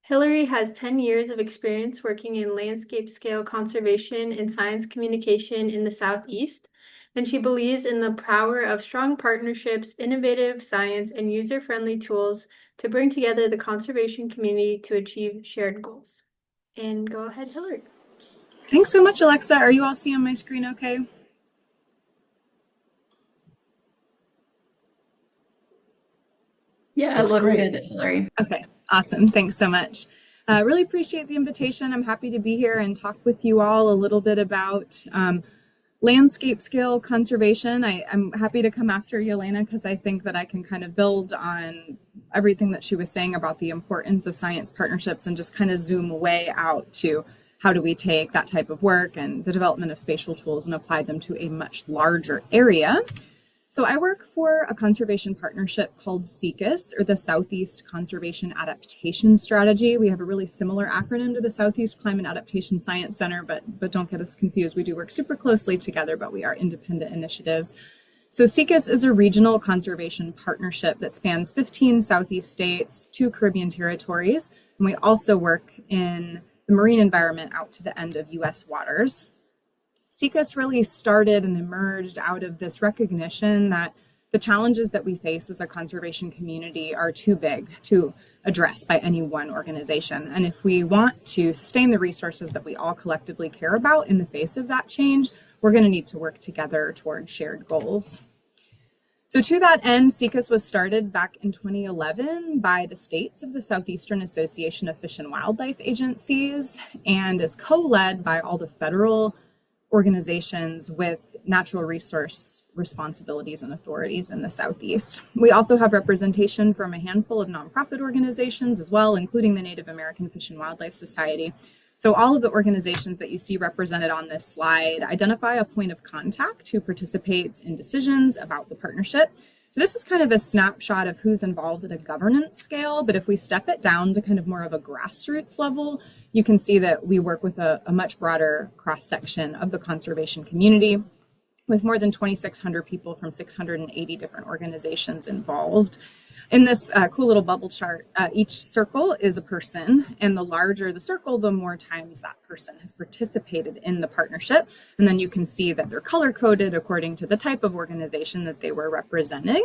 Speaker 8: Hillary has 10 years of experience working in landscape scale conservation and science communication in the Southeast, and she believes in the power of strong partnerships, innovative science, and user-friendly tools to bring together the conservation community to achieve shared goals. And go ahead, Hillary.
Speaker 7: Thanks so much, Alexa. Are you all seeing my screen okay?
Speaker 2: Yeah, it looks good, Hillary.
Speaker 7: Okay, awesome. Thanks so much. Really appreciate the invitation. I'm happy to be here and talk with you all a little bit about landscape scale conservation. I'm happy to come after Yelena because I think that I can kind of build on everything that she was saying about the importance of science partnerships and just kind of zoom way out to how do we take that type of work and the development of spatial tools and apply them to a much larger area. So I work for a conservation partnership called SECAS, or the Southeast Conservation Adaptation Strategy. We have a really similar acronym to the Southeast Climate Adaptation Science Center, but don't get us confused. We do work super closely together, but we are independent initiatives. So SECAS is a regional conservation partnership that spans 15 Southeast states, 2 Caribbean territories, and we also work in the marine environment out to the end of US waters. SECAS really started and emerged out of this recognition that the challenges that we face as a conservation community are too big to address by any one organization. And if we want to sustain the resources that we all collectively care about in the face of that change, we're going to need to work together toward shared goals. So to that end, SECAS was started back in 2011 by the states of the Southeastern Association of Fish and Wildlife Agencies and is co-led by all the federal organizations with natural resource responsibilities and authorities in the Southeast. We also have representation from a handful of nonprofit organizations as well, including the Native American Fish and Wildlife Society. So all of the organizations that you see represented on this slide identify a point of contact who participates in decisions about the partnership. So this is kind of a snapshot of who's involved at a governance scale, but if we step it down to kind of more of a grassroots level, you can see that we work with a much broader cross-section of the conservation community with more than 2,600 people from 680 different organizations involved. In this cool little bubble chart, each circle is a person, and the larger the circle, the more times that person has participated in the partnership. And then you can see that they're color-coded according to the type of organization that they were representing.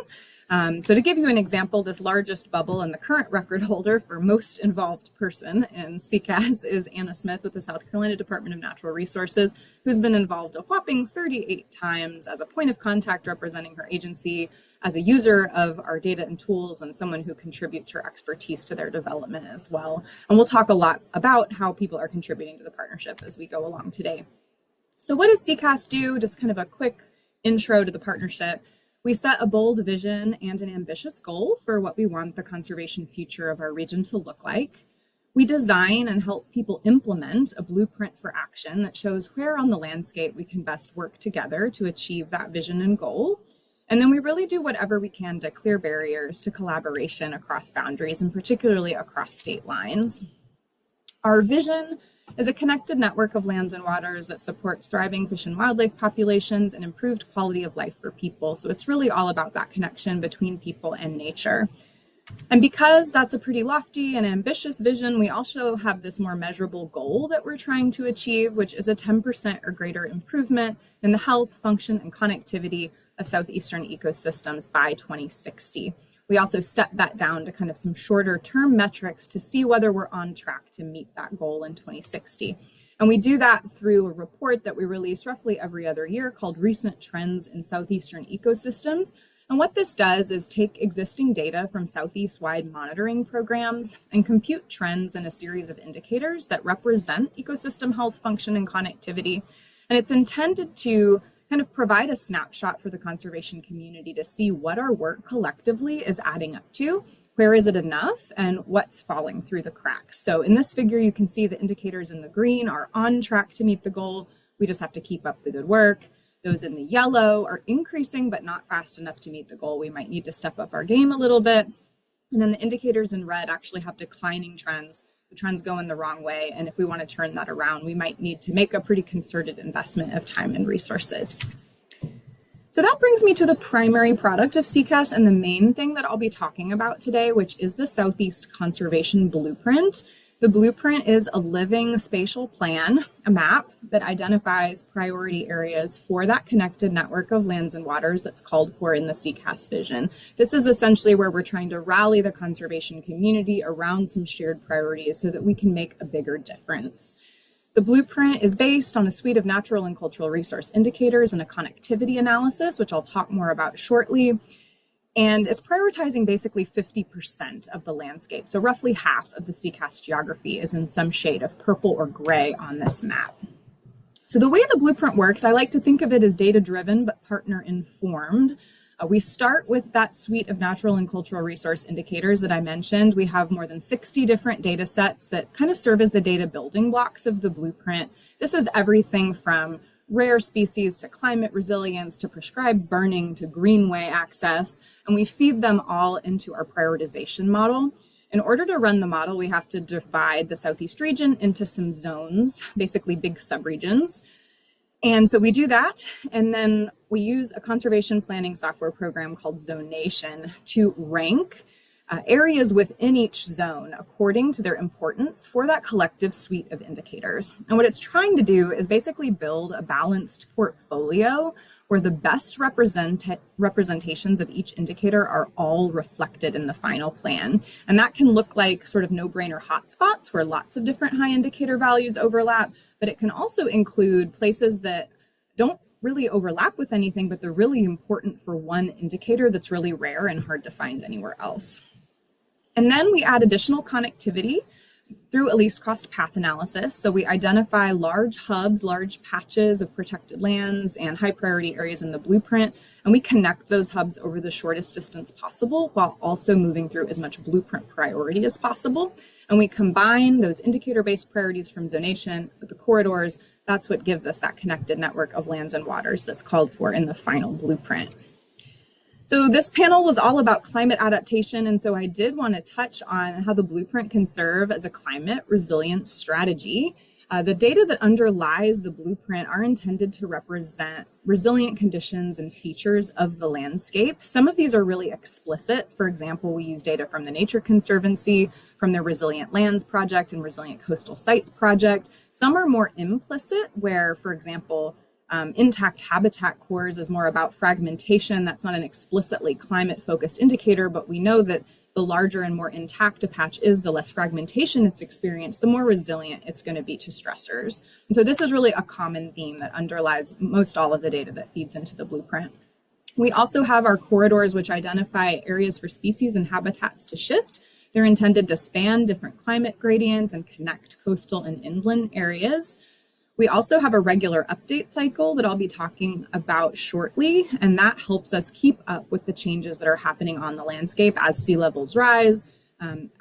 Speaker 7: So to give you an example, this largest bubble and the current record holder for most involved person in CCAS is Anna Smith with the South Carolina Department of Natural Resources, who's been involved a whopping 38 times as a point of contact representing her agency, as a user of our data and tools, and someone who contributes her expertise to their development as well. And we'll talk a lot about how people are contributing to the partnership as we go along today. So what does CCAS do? Just kind of a quick intro to the partnership. We set a bold vision and an ambitious goal for what we want the conservation future of our region to look like. We design and help people implement a blueprint for action that shows where on the landscape we can best work together to achieve that vision and goal. And then we really do whatever we can to clear barriers to collaboration across boundaries, and particularly across state lines. Our vision is a connected network of lands and waters that supports thriving fish and wildlife populations and improved quality of life for people. So it's really all about that connection between people and nature. And because that's a pretty lofty and ambitious vision, we also have this more measurable goal that we're trying to achieve, which is a 10% or greater improvement in the health, function, and connectivity of southeastern ecosystems by 2060. We also step that down to kind of some shorter term metrics to see whether we're on track to meet that goal in 2060. And we do that through a report that we release roughly every other year called Recent Trends in Southeastern Ecosystems. And what this does is take existing data from Southeast-wide monitoring programs and compute trends in a series of indicators that represent ecosystem health, function, and connectivity. And it's intended to kind of provide a snapshot for the conservation community to see what our work collectively is adding up to, where is it enough, and what's falling through the cracks. So in this figure, you can see the indicators in the green are on track to meet the goal. We just have to keep up the good work. Those in the yellow are increasing, but not fast enough to meet the goal. We might need to step up our game a little bit. And then the indicators in red actually have declining trends. The trends go in the wrong way. And if we want to turn that around, we might need to make a pretty concerted investment of time and resources. So that brings me to the primary product of CCAS and the main thing that I'll be talking about today, which is the Southeast Conservation Blueprint. The blueprint is a living spatial plan, a map that identifies priority areas for that connected network of lands and waters that's called for in the CCAS vision. This is essentially where we're trying to rally the conservation community around some shared priorities so that we can make a bigger difference. The blueprint is based on a suite of natural and cultural resource indicators and a connectivity analysis, which I'll talk more about shortly. And it's prioritizing basically 50% of the landscape. So roughly half of the CCAS geography is in some shade of purple or gray on this map. So the way the blueprint works, I like to think of it as data-driven but partner-informed. We start with that suite of natural and cultural resource indicators that I mentioned. We have more than 60 different data sets that kind of serve as the data building blocks of the blueprint. This is everything from rare species to climate resilience to prescribed burning to greenway access, and we feed them all into our prioritization model. In order to run the model, we have to divide the Southeast region into some zones, basically big subregions. And so we do that, and then we use a conservation planning software program called Zonation to rank areas within each zone according to their importance for that collective suite of indicators. And what it's trying to do is basically build a balanced portfolio where the best representations of each indicator are all reflected in the final plan. And that can look like sort of no-brainer hotspots where lots of different high indicator values overlap, but it can also include places that don't really overlap with anything, but they're really important for one indicator that's really rare and hard to find anywhere else. And then we add additional connectivity through a least cost path analysis. So we identify large hubs, large patches of protected lands and high priority areas in the blueprint, and we connect those hubs over the shortest distance possible while also moving through as much blueprint priority as possible. And we combine those indicator-based priorities from zonation with the corridors. That's what gives us that connected network of lands and waters that's called for in the final blueprint. So this panel was all about climate adaptation, and so I did want to touch on how the blueprint can serve as a climate resilience strategy. The data that underlies the blueprint are intended to represent resilient conditions and features of the landscape. Some of these are really explicit. For example, we use data from the Nature Conservancy, from the Resilient Lands Project and Resilient Coastal Sites Project. Some are more implicit, where, for example, Intact habitat cores is more about fragmentation. That's not an explicitly climate-focused indicator, but we know that the larger and more intact a patch is, the less fragmentation it's experienced, the more resilient it's going to be to stressors. And so this is really a common theme that underlies most all of the data that feeds into the blueprint. We also have our corridors, which identify areas for species and habitats to shift. They're intended to span different climate gradients and connect coastal and inland areas. We also have a regular update cycle that I'll be talking about shortly, and that helps us keep up with the changes that are happening on the landscape as sea levels rise,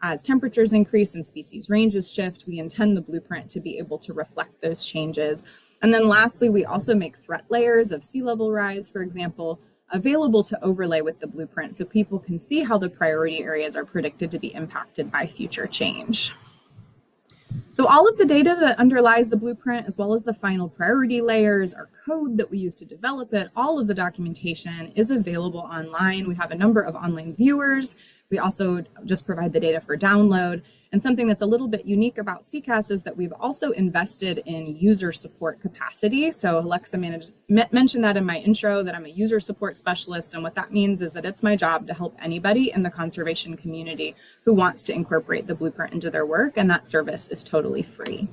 Speaker 7: as temperatures increase and species ranges shift. We intend the blueprint to be able to reflect those changes. And then lastly, we also make threat layers of sea level rise, for example, available to overlay with the blueprint so people can see how the priority areas are predicted to be impacted by future change. So all of the data that underlies the blueprint, as well as the final priority layers, our code that we use to develop it, all of the documentation is available online. We have a number of online viewers. We also just provide the data for download. And something that's a little bit unique about CCAS is that we've also invested in user support capacity. So Alexa mentioned that in my intro, that I'm a user support specialist. And what that means is that it's my job to help anybody in the conservation community who wants to incorporate the blueprint into their work. And that service is totally free.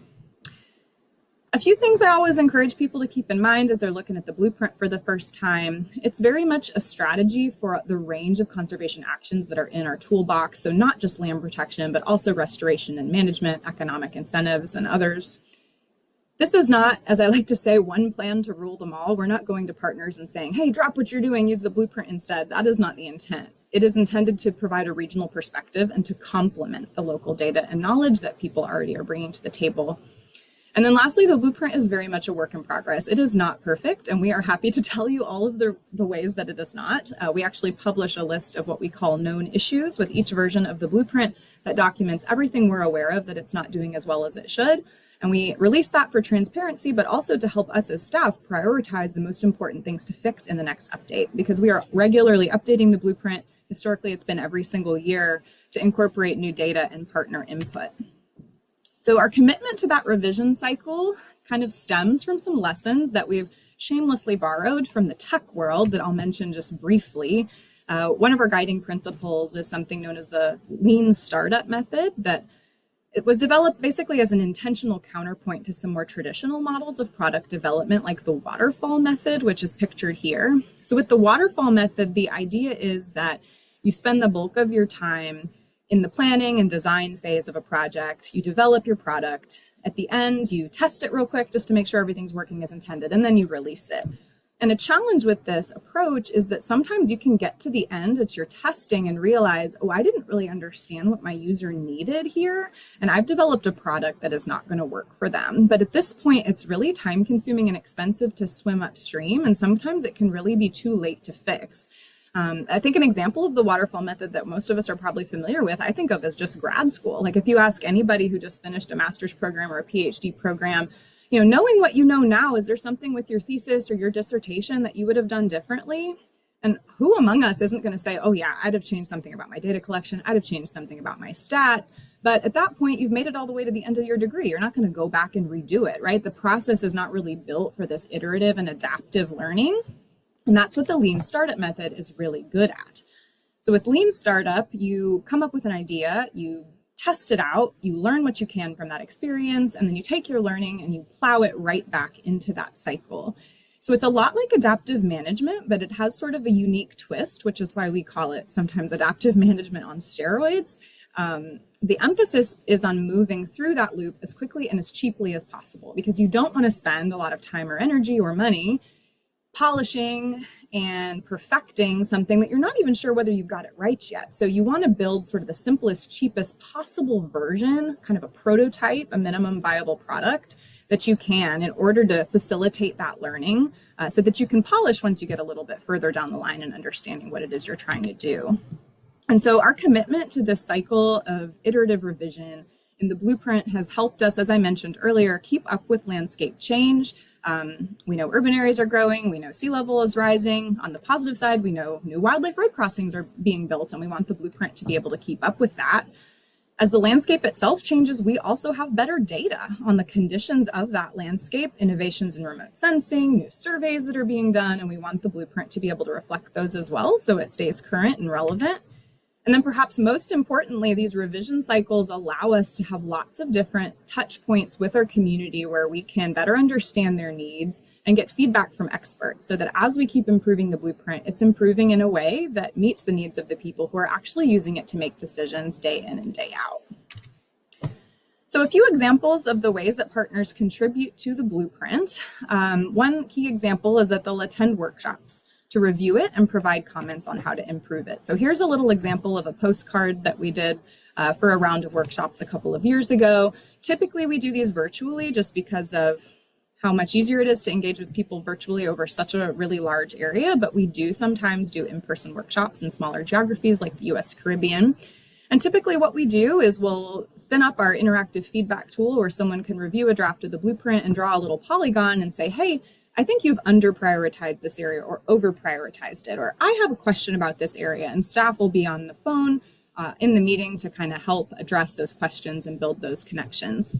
Speaker 7: A few things I always encourage people to keep in mind as they're looking at the blueprint for the first time. It's very much a strategy for the range of conservation actions that are in our toolbox. So not just land protection, but also restoration and management, economic incentives, and others. This is not, as I like to say, one plan to rule them all. We're not going to partners and saying, hey, drop what you're doing, use the blueprint instead. That is not the intent. It is intended to provide a regional perspective and to complement the local data and knowledge that people already are bringing to the table. And then lastly, the blueprint is very much a work in progress. It is not perfect, and we are happy to tell you all of the ways that it is not. We actually publish a list of what we call known issues with each version of the blueprint that documents everything we're aware of that it's not doing as well as it should. And we release that for transparency, but also to help us as staff prioritize the most important things to fix in the next update, because we are regularly updating the blueprint. Historically, it's been every single year to incorporate new data and partner input. So our commitment to that revision cycle kind of stems from some lessons that we've shamelessly borrowed from the tech world that I'll mention just briefly. One of our guiding principles is something known as the lean startup method, that it was developed basically as an intentional counterpoint to some more traditional models of product development, like the waterfall method, which is pictured here. So with the waterfall method, the idea is that you spend the bulk of your time in the planning and design phase of a project. You develop your product. At the end, you test it real quick just to make sure everything's working as intended, and then you release it. And a challenge with this approach is that sometimes you can get to the end at your testing and realize, oh, I didn't really understand what my user needed here, and I've developed a product that is not going to work for them. But at this point, it's really time consuming and expensive to swim upstream, and sometimes it can really be too late to fix. I think an example of the waterfall method that most of us are probably familiar with, I think of as just grad school. Like if you ask anybody who just finished a master's program or a PhD program, you know, knowing what you know now, is there something with your thesis or your dissertation that you would have done differently? And who among us isn't going to say, oh yeah, I'd have changed something about my data collection, I'd have changed something about my stats. But at that point, you've made it all the way to the end of your degree. You're not going to go back and redo it, right? The process is not really built for this iterative and adaptive learning. And that's what the lean startup method is really good at. So with lean startup, you come up with an idea, you test it out, you learn what you can from that experience, and then you take your learning and you plow it right back into that cycle. So it's a lot like adaptive management, but it has sort of a unique twist, which is why we call it sometimes adaptive management on steroids. The emphasis is on moving through that loop as quickly and as cheaply as possible, because you don't want to spend a lot of time or energy or money polishing and perfecting something that you're not even sure whether you've got it right yet. So you want to build sort of the simplest, cheapest possible version, kind of a prototype, a minimum viable product that you can in order to facilitate that learning so that you can polish once you get a little bit further down the line and understanding what it is you're trying to do. And so our commitment to this cycle of iterative revision in the blueprint has helped us, as I mentioned earlier, keep up with landscape change. We know urban areas are growing, we know sea level is rising. On the positive side, we know new wildlife road crossings are being built, and we want the blueprint to be able to keep up with that. As the landscape itself changes, we also have better data on the conditions of that landscape, innovations in remote sensing, new surveys that are being done, and we want the blueprint to be able to reflect those as well so it stays current and relevant. And then perhaps most importantly, these revision cycles allow us to have lots of different touch points with our community where we can better understand their needs and get feedback from experts so that as we keep improving the blueprint, it's improving in a way that meets the needs of the people who are actually using it to make decisions day in and day out. So a few examples of the ways that partners contribute to the blueprint. One key example is that they'll attend workshops to review it and provide comments on how to improve it. So here's a little example of a postcard that we did for a round of workshops a couple of years ago. Typically we do these virtually just because of how much easier it is to engage with people virtually over such a really large area, but we do sometimes do in-person workshops in smaller geographies like the US Caribbean. And typically what we do is we'll spin up our interactive feedback tool where someone can review a draft of the blueprint and draw a little polygon and say, hey, I think you've under-prioritized this area or over-prioritized it, or I have a question about this area, and staff will be on the phone in the meeting to kind of help address those questions and build those connections.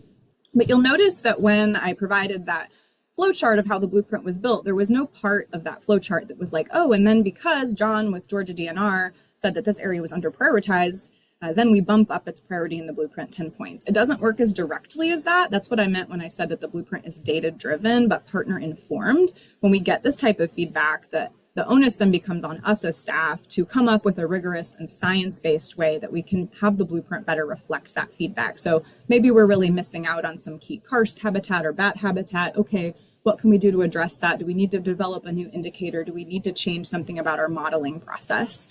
Speaker 7: But you'll notice that when I provided that flowchart of how the blueprint was built, there was no part of that flowchart that was like, oh, and then because John with Georgia DNR said that this area was under-prioritized, then we bump up its priority in the blueprint 10 points. It doesn't work as directly as that. That's what I meant when I said that the blueprint is data-driven but partner-informed. When we get this type of feedback, the onus then becomes on us as staff to come up with a rigorous and science-based way that we can have the blueprint better reflect that feedback. So maybe we're really missing out on some key karst habitat or bat habitat. Okay, what can we do to address that? Do we need to develop a new indicator? Do we need to change something about our modeling process?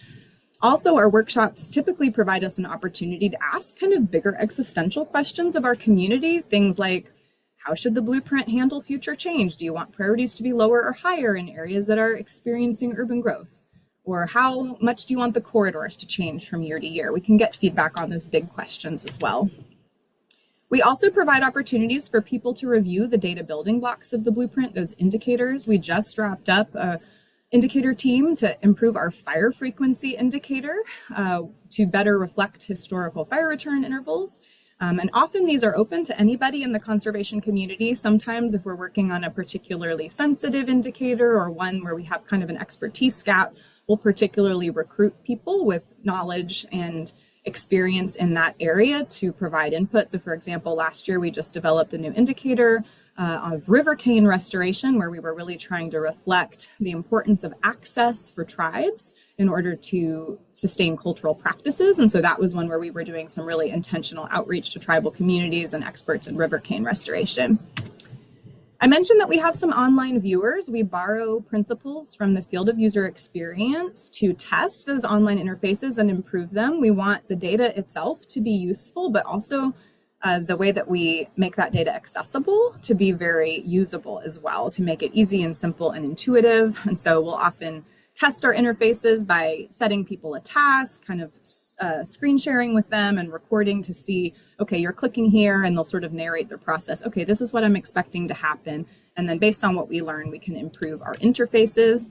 Speaker 7: Also, our workshops typically provide us an opportunity to ask kind of bigger existential questions of our community. Things like, how should the blueprint handle future change? Do you want priorities to be lower or higher in areas that are experiencing urban growth? Or how much do you want the corridors to change from year to year? We can get feedback on those big questions as well. We also provide opportunities for people to review the data building blocks of the blueprint, those indicators. We just wrapped up a indicator team to improve our fire frequency indicator to better reflect historical fire return intervals. And often these are open to anybody in the conservation community. Sometimes if we're working on a particularly sensitive indicator or one where we have kind of an expertise gap, we'll particularly recruit people with knowledge and experience in that area to provide input. So for example, last year we just developed a new indicator of river cane restoration, where we were really trying to reflect the importance of access for tribes in order to sustain cultural practices. And so that was one where we were doing some really intentional outreach to tribal communities and experts in river cane restoration. I mentioned that we have some online viewers. We borrow principles from the field of user experience to test those online interfaces and improve them. We want the data itself to be useful, but also the way that we make that data accessible to be very usable as well, to make it easy and simple and intuitive. And so we'll often test our interfaces by setting people a task, kind of screen sharing with them and recording to see, okay, you're clicking here, and they'll sort of narrate their process. Okay, this is what I'm expecting to happen. And then based on what we learn, we can improve our interfaces.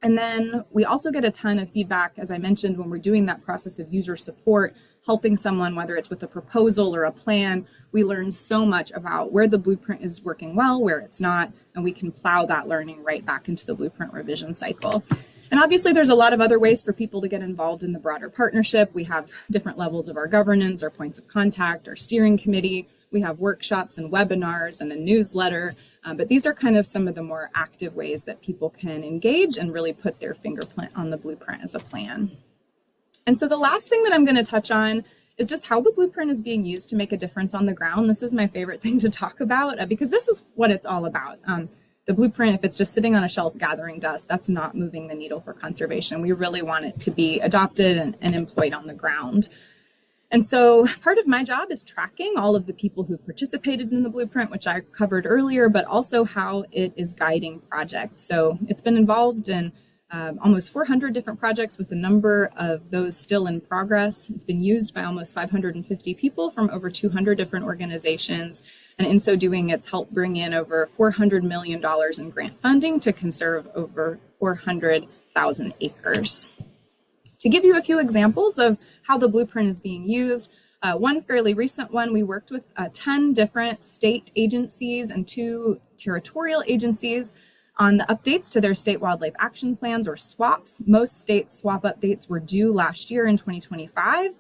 Speaker 7: And then we also get a ton of feedback, as I mentioned, when we're doing that process of user support, helping someone, whether it's with a proposal or a plan. We learn so much about where the blueprint is working well, where it's not, and we can plow that learning right back into the blueprint revision cycle. And obviously there's a lot of other ways for people to get involved in the broader partnership. We have different levels of our governance, our points of contact, our steering committee. We have workshops and webinars and a newsletter, but these are kind of some of the more active ways that people can engage and really put their fingerprint on the blueprint as a plan. And so the last thing that I'm going to touch on is just how the blueprint is being used to make a difference on the ground. This is my favorite thing to talk about because this is what it's all about. The blueprint, if it's just sitting on a shelf gathering dust, that's not moving the needle for conservation. We really want it to be adopted and employed on the ground. And so part of my job is tracking all of the people who've participated in the blueprint, which I covered earlier, but also how it is guiding projects. So it's been involved in almost 400 different projects, with a number of those still in progress. It's been used by almost 550 people from over 200 different organizations. And in so doing, it's helped bring in over $400 million in grant funding to conserve over 400,000 acres. To give you a few examples of how the blueprint is being used, One fairly recent one, we worked with 10 different state agencies and 2 territorial agencies on the updates to their state wildlife action plans, or SWAPs. Most state SWAP updates were due last year in 2025.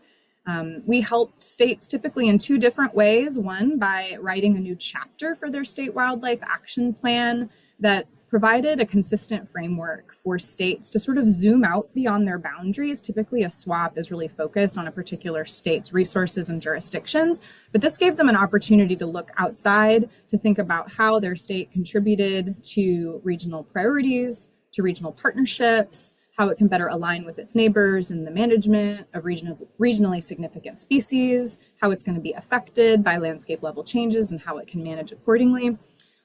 Speaker 7: We helped states typically in 2 different ways. One, by writing a new chapter for their state wildlife action plan that provided a consistent framework for states to sort of zoom out beyond their boundaries. Typically, a SWAP is really focused on a particular state's resources and jurisdictions, but this gave them an opportunity to look outside, to think about how their state contributed to regional priorities, to regional partnerships, how it can better align with its neighbors in the management of regionally significant species, how it's going to be affected by landscape level changes, and how it can manage accordingly.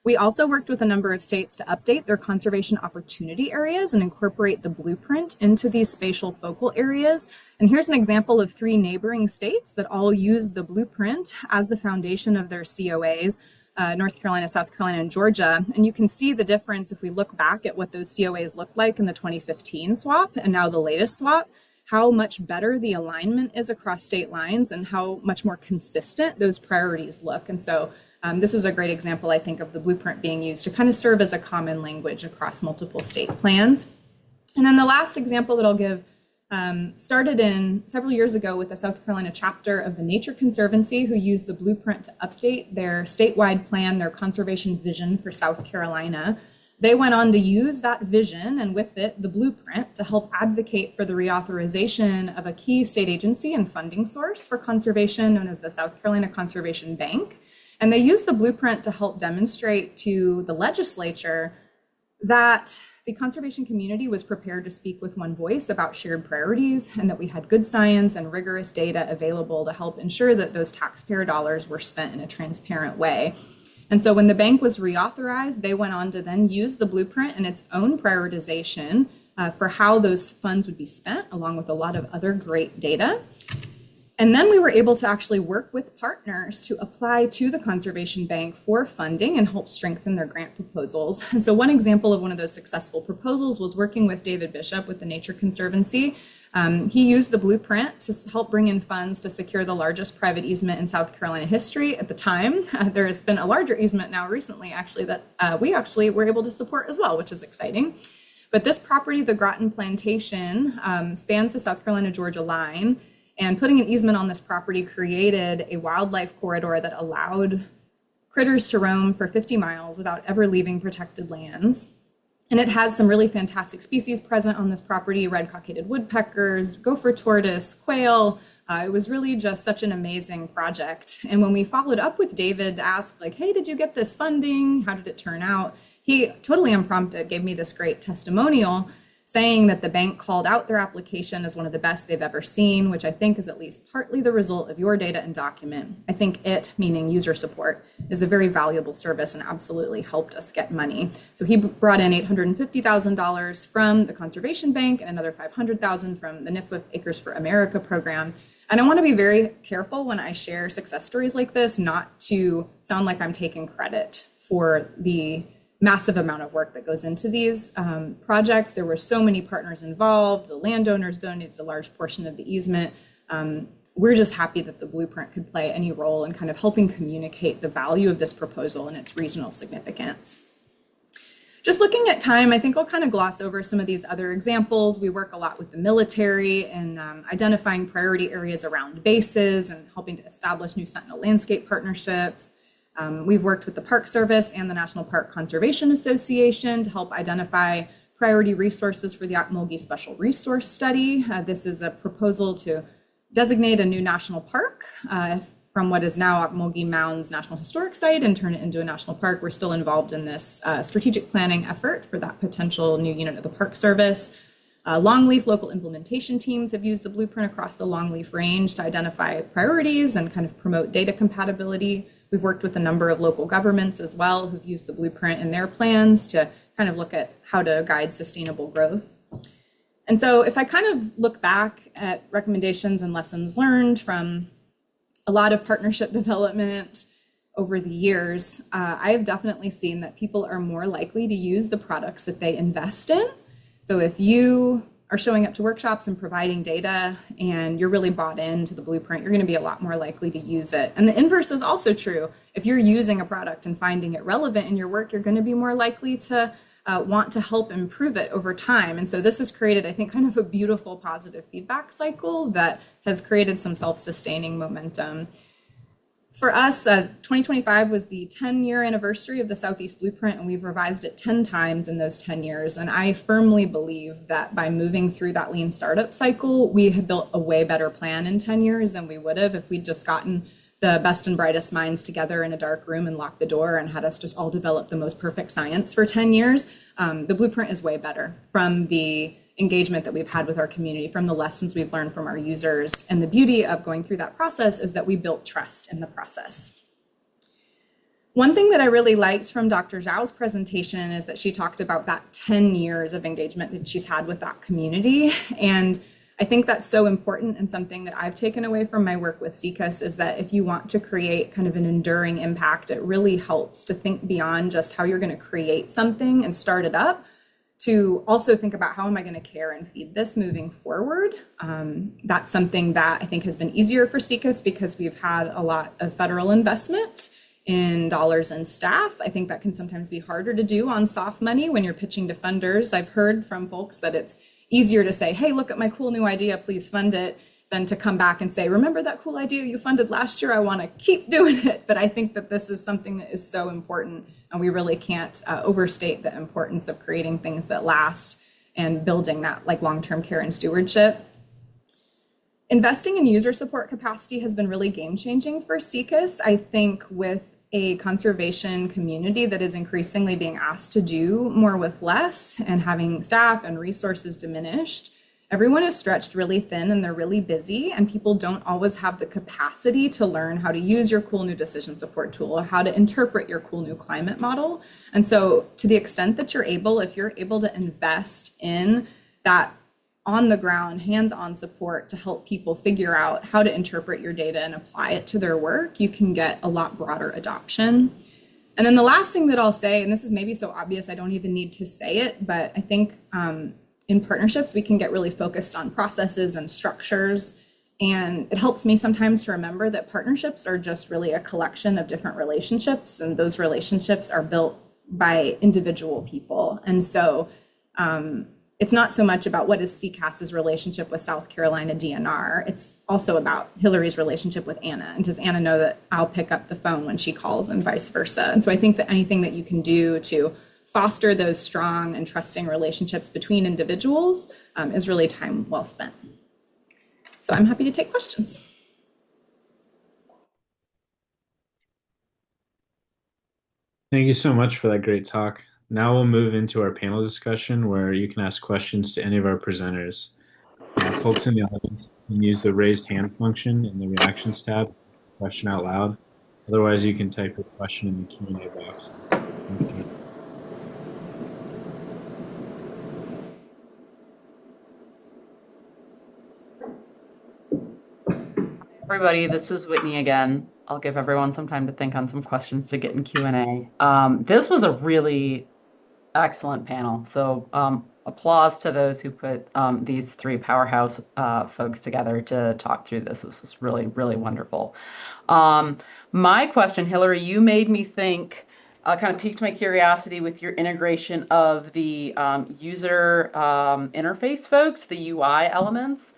Speaker 7: We also worked with a number of states to update their conservation opportunity areas and incorporate the blueprint into these spatial focal areas. And here's an example of 3 neighboring states that all used the blueprint as the foundation of their COAs, North Carolina, South Carolina, and Georgia. And you can see the difference if we look back at what those COAs looked like in the 2015 SWAP and now the latest SWAP, how much better the alignment is across state lines and how much more consistent those priorities look. And so this was a great example, I think, of the blueprint being used to kind of serve as a common language across multiple state plans. And then the last example that I'll give started in several years ago with the South Carolina chapter of the Nature Conservancy, who used the blueprint to update their statewide plan, their conservation vision for South Carolina. They went on to use that vision and with it the blueprint to help advocate for the reauthorization of a key state agency and funding source for conservation known as the South Carolina Conservation Bank. And they used the blueprint to help demonstrate to the legislature that the conservation community was prepared to speak with one voice about shared priorities, and that we had good science and rigorous data available to help ensure that those taxpayer dollars were spent in a transparent way. And so when the bank was reauthorized, they went on to then use the blueprint in its own prioritization for how those funds would be spent, along with a lot of other great data. And then we were able to actually work with partners to apply to the Conservation Bank for funding and help strengthen their grant proposals. And so one example of one of those successful proposals was working with David Bishop with the Nature Conservancy. He used the blueprint to help bring in funds to secure the largest private easement in South Carolina history at the time. There has been a larger easement now recently, actually, that we actually were able to support as well, which is exciting. But this property, the Groton Plantation, spans the South Carolina-Georgia line. And putting an easement on this property created a wildlife corridor that allowed critters to roam for 50 miles without ever leaving protected lands. And it has some really fantastic species present on this property: red-cockaded woodpeckers, gopher tortoise, quail. It was really just such an amazing project. And when we followed up with David to ask, like, hey, did you get this funding? How did it turn out? He totally unprompted gave me this great testimonial saying that the bank called out their application as one of the best they've ever seen, which I think is at least partly the result of your data and document. I think it, meaning user support, is a very valuable service and absolutely helped us get money. So he brought in $850,000 from the Conservation Bank and another $500,000 from the NIFWF Acres for America program. And I want to be very careful when I share success stories like this, not to sound like I'm taking credit for the massive amount of work that goes into these projects. There were so many partners involved. The landowners donated a large portion of the easement. We're just happy that the blueprint could play any role in kind of helping communicate the value of this proposal and its regional significance. Just looking at time, I think I'll kind of gloss over some of these other examples. We work a lot with the military in identifying priority areas around bases and helping to establish new sentinel landscape partnerships. We've worked with the Park Service and the National Park Conservation Association to help identify priority resources for the Ocmulgee Special Resource Study. This is a proposal to designate a new national park from what is now Ocmulgee Mounds National Historic Site and turn it into a national park. We're still involved in this strategic planning effort for that potential new unit of the Park Service. Longleaf local implementation teams have used the blueprint across the longleaf range to identify priorities and kind of promote data compatibility. We've worked with a number of local governments as well who've used the blueprint in their plans to kind of look at how to guide sustainable growth. And so if I kind of look back at recommendations and lessons learned from a lot of partnership development over the years, I have definitely seen that people are more likely to use the products that they invest in. So if you are showing up to workshops and providing data and you're really bought into the blueprint, you're going to be a lot more likely to use it. And the inverse is also true. If you're using a product and finding it relevant in your work, you're going to be more likely to want to help improve it over time. And so this has created, I think, kind of a beautiful positive feedback cycle that has created some self-sustaining momentum. For us, 2025 was the 10-year anniversary of the Southeast Blueprint, and we've revised it 10 times in those 10 years. And I firmly believe that by moving through that lean startup cycle, we have built a way better plan in 10 years than we would have if we'd just gotten the best and brightest minds together in a dark room and locked the door and had us just all develop the most perfect science for 10 years. The blueprint is way better from the engagement that we've had with our community, from the lessons we've learned from our users. And the beauty of going through that process is that we built trust in the process. One thing that I really liked from Dr. Xiao's presentation is that she talked about that 10 years of engagement that she's had with that community. And I think that's so important, and something that I've taken away from my work with SECASC is that if you want to create kind of an enduring impact, it really helps to think beyond just how you're going to create something and start it up, to also think about how am I going to care and feed this moving forward. That's something that I think has been easier for SECASC because we've had a lot of federal investment in dollars and staff. I think that can sometimes be harder to do on soft money when you're pitching to funders. I've heard from folks that it's easier to say, hey, look at my cool new idea, please fund it, than to come back and say, remember that cool idea you funded last year? I want to keep doing it. But I think that this is something that is so important, and we really can't overstate the importance of creating things that last and building that like long-term care and stewardship. Investing in user support capacity has been really game-changing for SECASC. I think with a conservation community that is increasingly being asked to do more with less and having staff and resources diminished, everyone is stretched really thin and they're really busy, and people don't always have the capacity to learn how to use your cool new decision support tool or how to interpret your cool new climate model. And so to the extent that you're able, if you're able to invest in that on the ground, hands-on support to help people figure out how to interpret your data and apply it to their work, you can get a lot broader adoption. And then the last thing that I'll say, and this is maybe so obvious I don't even need to say it, but I think in partnerships, we can get really focused on processes and structures. And it helps me sometimes to remember that partnerships are just really a collection of different relationships, and those relationships are built by individual people. And so it's not so much about what is CCAS's relationship with South Carolina DNR. It's also about Hillary's relationship with Anna. And does Anna know that I'll pick up the phone when she calls, and vice versa? And so I think that anything that you can do to foster those strong and trusting relationships between individuals is really time well spent. So I'm happy to take questions.
Speaker 3: Thank you so much for that great talk. Now we'll move into our panel discussion where you can ask questions to any of our presenters. Folks in the audience can use the raised hand function in the reactions tab, question out loud. Otherwise, you can type your question in the Q&A box.
Speaker 4: Everybody, this is Whitney again. I'll give everyone some time to think on some questions to get in Q&A. This was a really excellent panel. So applause to those who put these three powerhouse folks together to talk through this. This was really, really wonderful. My question, Hillary, you made me think, kind of piqued my curiosity with your integration of the user interface folks, the UI elements.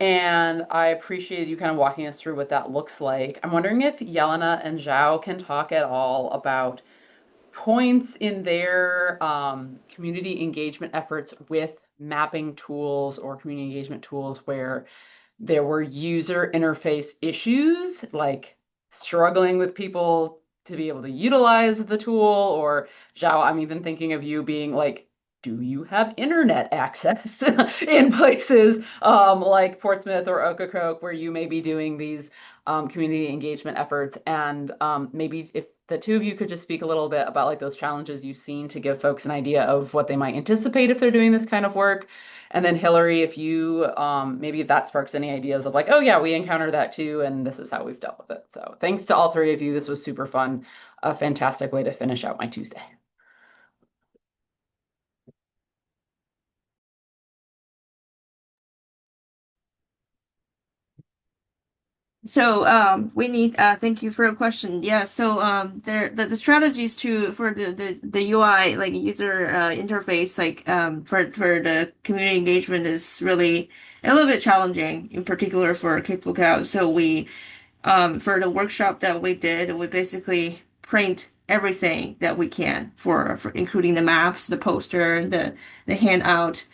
Speaker 4: And I appreciated you kind of walking us through what that looks like. I'm wondering if Jelena and Xiao can talk at all about points in their community engagement efforts with mapping tools or community engagement tools where there were user interface issues, like struggling with people to be able to utilize the tool. Or Xiao, I'm even thinking of you being like, do you have internet access in places like Portsmouth or Ocracoke where you may be doing these community engagement efforts? And maybe if the two of you could just speak a little bit about like those challenges you've seen to give folks an idea of what they might anticipate if they're doing this kind of work. And then Hillary, if you maybe if that sparks any ideas of like, oh yeah, we encountered that too, and this is how we've dealt with it. So thanks to all three of you. This was super fun. A fantastic way to finish out my Tuesday.
Speaker 2: So, Whitney, thank you for your question. Yeah, so the strategies for the UI like user interface for the community engagement is really a little bit challenging, in particular for Kick Lookout. So we for the workshop that we did, we basically print everything that we can for including the maps, the poster, the handout.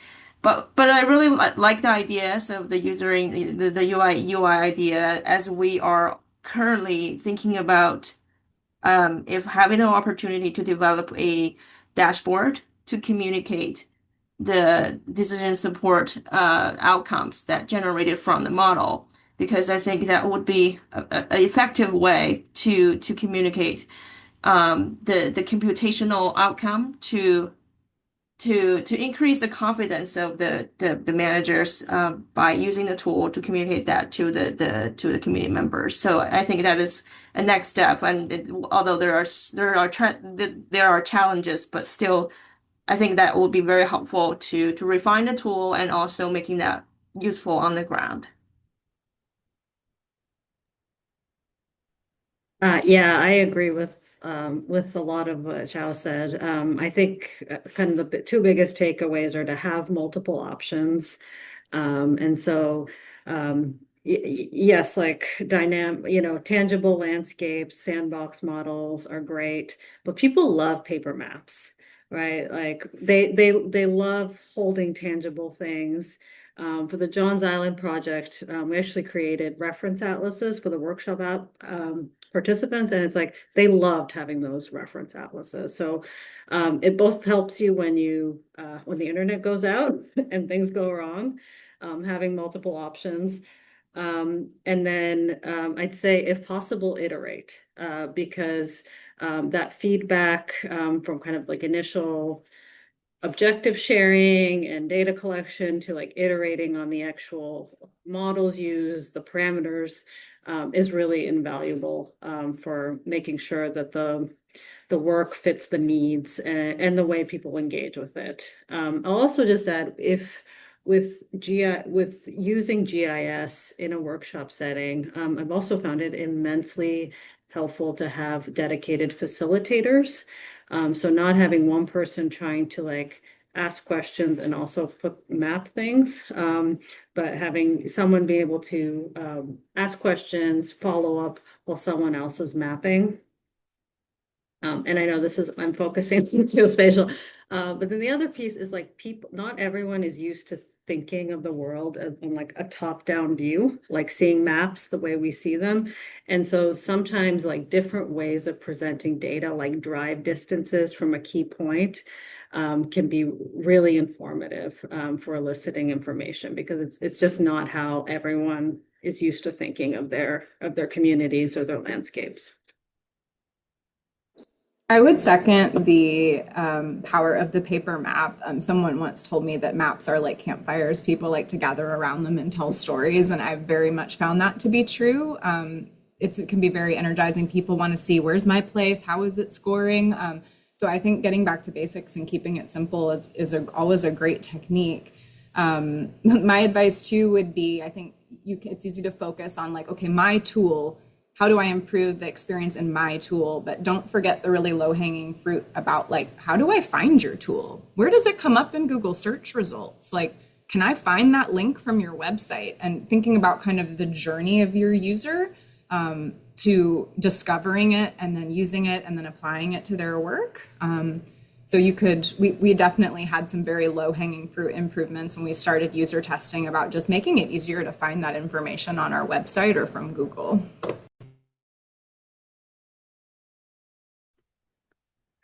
Speaker 2: But I really like the ideas of the the UI idea as we are currently thinking about if having an opportunity to develop a dashboard to communicate the decision support outcomes that generated from the model, because I think that would be a effective way to communicate the computational outcome to increase the confidence of the managers by using the tool to communicate that to the community members. So I think that is a next step. And although there are challenges, but still, I think that will be very helpful to refine the tool and also making that useful on the ground.
Speaker 6: Yeah, I agree with a lot of what Xiao said. I think kind of the two biggest takeaways are to have multiple options. And so, yes, like dynamic, tangible landscapes, sandbox models are great, but people love paper maps, right? Like they love holding tangible things. For the Johns Island project, we actually created reference atlases for the workshop participants, and it's like they loved having those reference atlases. So it both helps you when the internet goes out and things go wrong, having multiple options. And then I'd say, if possible, iterate because that feedback from kind of like initial objective sharing and data collection to like iterating on the actual models used, the parameters, is really invaluable for making sure that the work fits the needs and the way people engage with it. I'll also just add, if with using GIS in a workshop setting, I've also found it immensely helpful to have dedicated facilitators. So not having one person trying to like ask questions and also map things, but having someone be able to ask questions, follow up while someone else is mapping. And I know I'm focusing on geospatial, but then the other piece is like not everyone is used to thinking of the world in like a top-down view, like seeing maps the way we see them. And so sometimes like different ways of presenting data, like drive distances from a key point, can be really informative for eliciting information, because it's just not how everyone is used to thinking of their communities or their landscapes.
Speaker 7: I would second the power of the paper map. Someone once told me that maps are like campfires. People like to gather around them and tell stories, and I've very much found that to be true. It can be very energizing. People want to see, where's my place? How is it scoring? So I think getting back to basics and keeping it simple is always a great technique. My advice too would be, I think it's easy to focus on like, okay, my tool, how do I improve the experience in my tool? But don't forget the really low-hanging fruit about like, how do I find your tool? Where does it come up in Google search results? Like, can I find that link from your website? And thinking about kind of the journey of your user to discovering it and then using it and then applying it to their work. So we definitely had some very low-hanging fruit improvements when we started user testing about just making it easier to find that information on our website or from Google.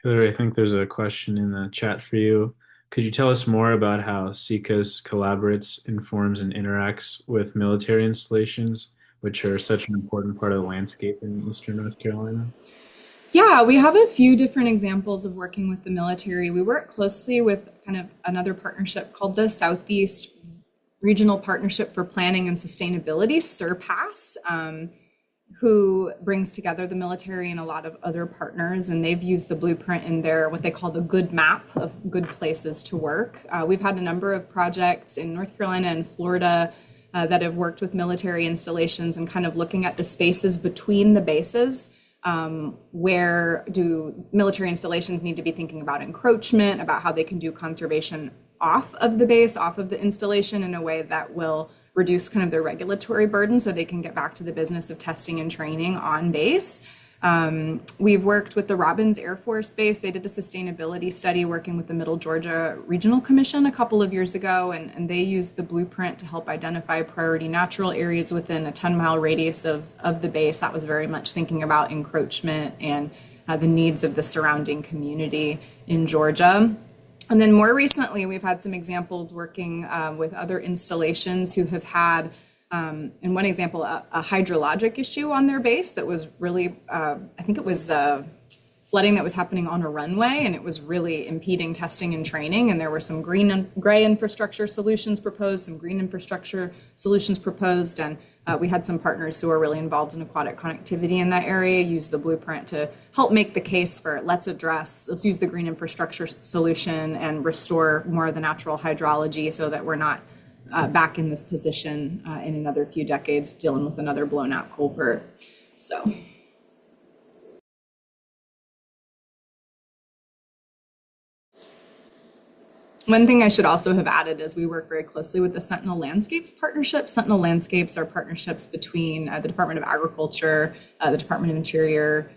Speaker 3: Hillary, I think there's a question in the chat for you. Could you tell us more about how SECAS collaborates, informs, and interacts with military installations, which are such an important part of the landscape in Eastern North Carolina?
Speaker 7: Yeah, we have a few different examples of working with the military. We work closely with kind of another partnership called the Southeast Regional Partnership for Planning and Sustainability, SURPASS, who brings together the military and a lot of other partners, and they've used the blueprint in their what they call the good map of good places to work. We've had a number of projects in North Carolina and Florida that have worked with military installations and kind of looking at the spaces between the bases. Where do military installations need to be thinking about encroachment, about how they can do conservation off of the base, off of the installation in a way that will reduce kind of their regulatory burden so they can get back to the business of testing and training on base. We've worked with the Robbins Air Force Base. They did a sustainability study working with the Middle Georgia Regional Commission a couple of years ago, and they used the blueprint to help identify priority natural areas within a 10-mile radius of the base. That was very much thinking about encroachment and the needs of the surrounding community in Georgia. And then more recently, we've had some examples working with other installations who have had, in one example, a hydrologic issue on their base that was really, I think it was flooding that was happening on a runway, and it was really impeding testing and training. And there were some green and gray infrastructure solutions proposed, some green infrastructure solutions proposed, and we had some partners who are really involved in aquatic connectivity in that area use the blueprint to help make the case for let's use the green infrastructure solution and restore more of the natural hydrology so that we're not back in this position in another few decades dealing with another blown out culvert. So. One thing I should also have added is we work very closely with the Sentinel Landscapes partnership. Sentinel Landscapes are partnerships between the Department of Agriculture, the Department of Interior,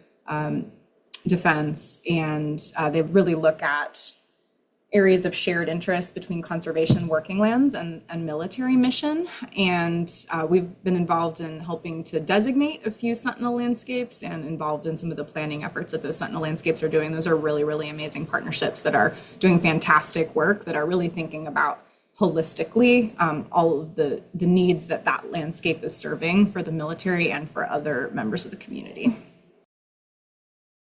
Speaker 7: Defense, and they really look at areas of shared interest between conservation working lands and military mission. And we've been involved in helping to designate a few Sentinel landscapes and involved in some of the planning efforts that those Sentinel landscapes are doing. Those are really, really amazing partnerships that are doing fantastic work, that are really thinking about holistically all of the needs that landscape is serving for the military and for other members of the community.